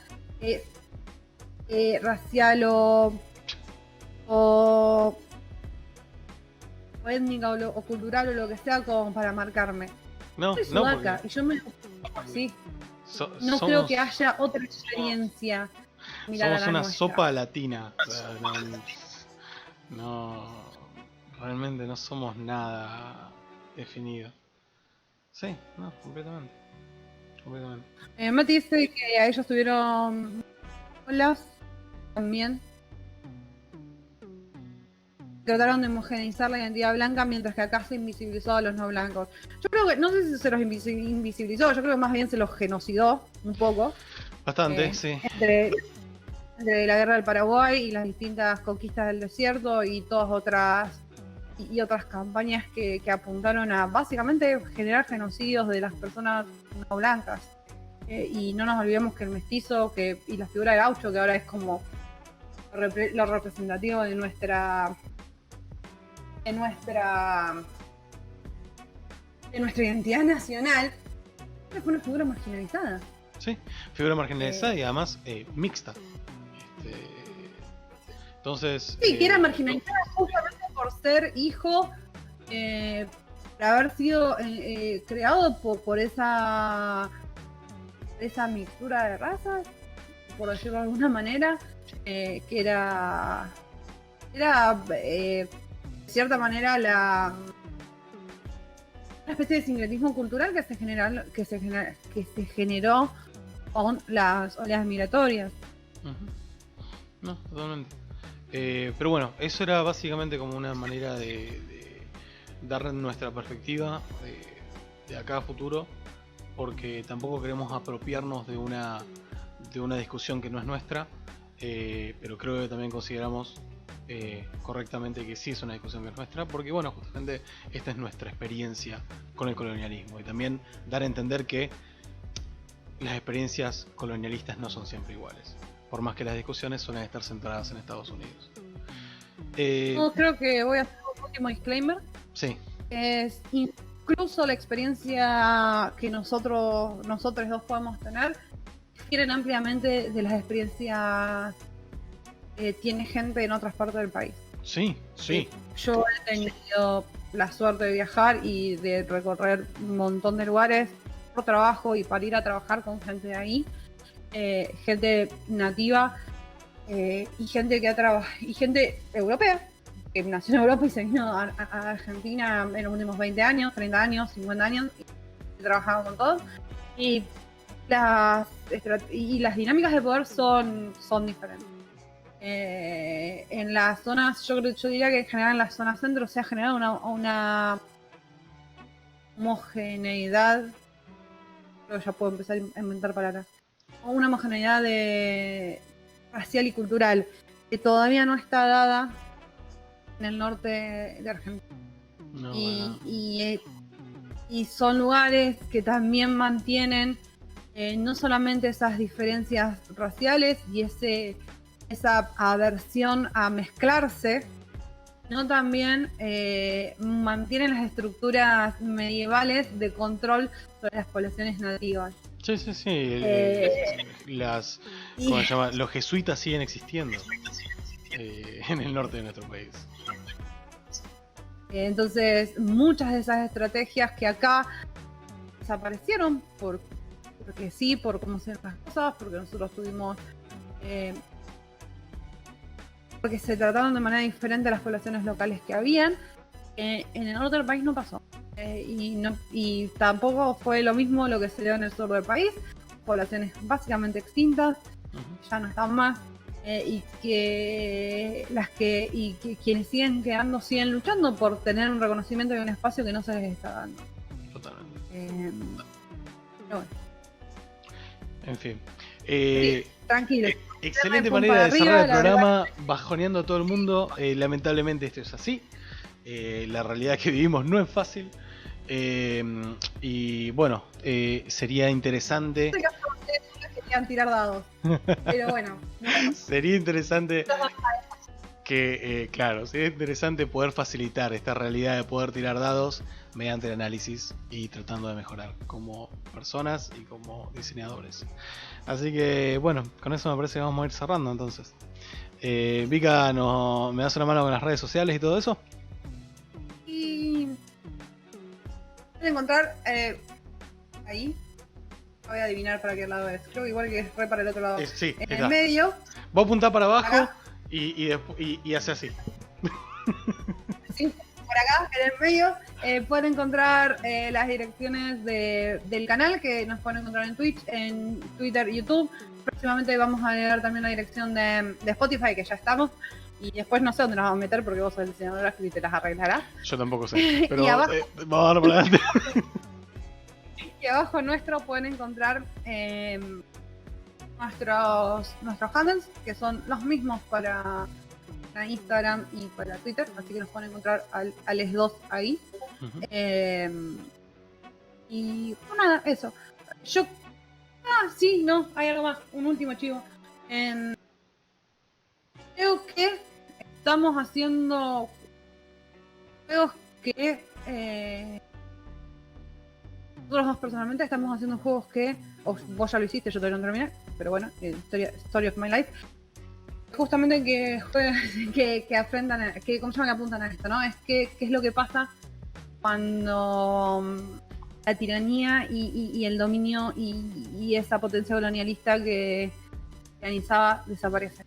racial o étnica o cultural o lo que sea como para marcarme. No, soy sudaca, y yo me así. No creo que haya otra experiencia. Somos una sopa latina. O sea, no, realmente no somos nada definido. Sí, no, completamente. Mati dice que a ellos tuvieron olas también. Trataron de homogeneizar la identidad blanca, mientras que acá se invisibilizó a los no blancos. Yo creo que, no sé si se los invisibilizó, yo creo que más bien se los genocidó un poco. Bastante, sí. Entre la guerra del Paraguay y las distintas conquistas del desierto y todas otras campañas que apuntaron a básicamente generar genocidios de las personas no blancas. Y no nos olvidemos que el mestizo y la figura de gaucho, que ahora es como lo representativo de nuestra identidad nacional, fue una figura marginalizada. Sí, figura marginalizada y además mixta. Entonces. Sí, que era marginalizada justamente por ser hijo, por haber sido creado por esa mixtura de razas, por decirlo de alguna manera, que era de cierta manera una especie de sincretismo cultural que se generó con las oleadas migratorias. No, totalmente. Pero bueno, eso era básicamente como una manera de dar nuestra perspectiva de acá a futuro, porque tampoco queremos apropiarnos de una discusión que no es nuestra, pero creo que también consideramos correctamente que sí es una discusión que es nuestra, porque bueno, justamente esta es nuestra experiencia con el colonialismo, y también dar a entender que las experiencias colonialistas no son siempre iguales, por más que las discusiones suelen estar centradas en Estados Unidos. No, creo que voy a hacer un último disclaimer. Sí. Es incluso la experiencia que nosotros dos podemos tener difieren ampliamente de las experiencias que tiene gente en otras partes del país. Sí, sí. Yo he tenido la suerte de viajar y de recorrer un montón de lugares por trabajo y para ir a trabajar con gente de ahí, gente nativa y gente que ha trabajado, y gente europea que nació en Europa y se vino a Argentina en los últimos 20 años, 30 años, 50 años, y trabajado con todos. Y las dinámicas de poder son diferentes. En las zonas, yo diría que en general en las zonas centro se ha generado una homogeneidad, creo que ya puedo empezar a inventar palabras, una homogeneidad racial y cultural que todavía no está dada en el norte de Argentina. No, y son lugares que también mantienen no solamente esas diferencias raciales y esa aversión a mezclarse, sino también mantienen las estructuras medievales de control sobre las poblaciones nativas. Sí. ¿Cómo se llama? Los jesuitas siguen existiendo en el norte de nuestro país. Entonces, muchas de esas estrategias que acá desaparecieron porque sí, por cómo se hacen las cosas, porque nosotros tuvimos... porque se trataron de manera diferente a las poblaciones locales que habían. En el norte del país no pasó. Y tampoco fue lo mismo lo que se dio en el sur del país. Poblaciones básicamente extintas, ya no están más. Y que quienes siguen quedando siguen luchando por tener un reconocimiento y un espacio que no se les está dando. Totalmente. Bueno. En fin. Tranquilo. Excelente manera de cerrar el programa, bajoneando a todo el mundo. Lamentablemente esto es así. La realidad que vivimos no es fácil. Y bueno, sería interesante. Querían tirar dados. Pero bueno. Sería interesante que, claro, sería interesante poder facilitar esta realidad de poder tirar dados mediante el análisis y tratando de mejorar como personas y como diseñadores. Así que bueno, con eso me parece que vamos a ir cerrando entonces. Vika, ¿me das una mano con las redes sociales y todo eso? Y pueden encontrar ahí. Voy a adivinar para qué lado es. Creo que igual que es re para el otro lado. Sí, en el medio. Vos apuntás para abajo y hace así. Sí, por acá, en el medio, pueden encontrar las direcciones del canal, que nos pueden encontrar en Twitch, en Twitter y YouTube. Próximamente vamos a agregar también la dirección de Spotify, que ya estamos. Y después no sé dónde nos vamos a meter porque vos sos el diseñador gráfico y te las arreglarás. Yo tampoco sé, pero abajo, vamos a darlo por adelante. Y abajo nuestro pueden encontrar nuestros handles, que son los mismos para Instagram y para Twitter, así que nos pueden encontrar a los dos ahí. Y nada, eso. Hay algo más, un último chivo. Creo que estamos haciendo juegos que nosotros dos personalmente estamos haciendo juegos que vos ya lo hiciste, yo todavía no terminé, pero bueno, Story of My Life, justamente que afrentan, ¿cómo se llama? Que apuntan a esto, ¿no? Es qué es lo que pasa cuando la tiranía y el dominio y esa potencia colonialista que organizaba desaparece.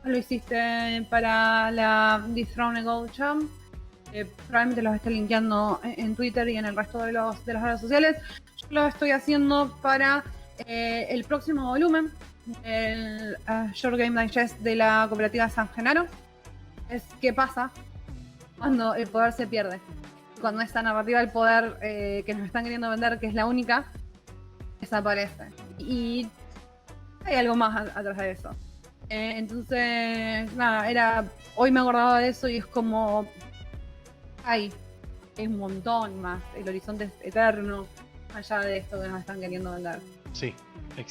Lo hiciste para la Dethrone Gold Champ. Probablemente los esté linkeando en Twitter y en el resto de las redes sociales. Yo lo estoy haciendo para el próximo volumen el Short Game Digest de la cooperativa San Genaro es qué pasa cuando el poder se pierde. Cuando esta narrativa del poder que nos están queriendo vender, que es la única, desaparece. Y hay algo más atrás de eso. Entonces, nada, hoy me acordaba de eso y es como... hay un montón más. El horizonte es eterno, allá de esto que nos están queriendo vender. Sí,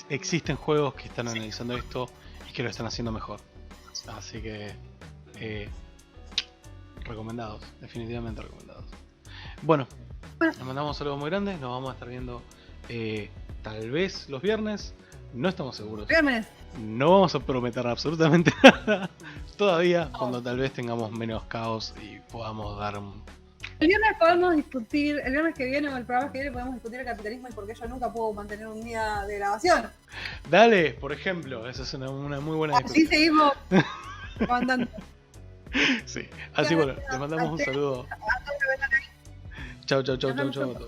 existen juegos que están analizando esto y que lo están haciendo mejor. Así que recomendados, definitivamente recomendados. Bueno, les mandamos un saludo muy grande. Nos vamos a estar viendo tal vez los viernes. No estamos seguros. Viernes. No vamos a prometer absolutamente nada todavía, cuando tal vez tengamos menos caos y podamos dar un... El viernes podemos discutir, el viernes que viene o el programa que viene podemos discutir el capitalismo y por qué yo nunca puedo mantener un día de grabación. Dale, por ejemplo, esa es una muy buena discusión. Así seguimos mandando. Sí, así bueno, les mandamos un saludo. Chau, chau, chau, chau, chau.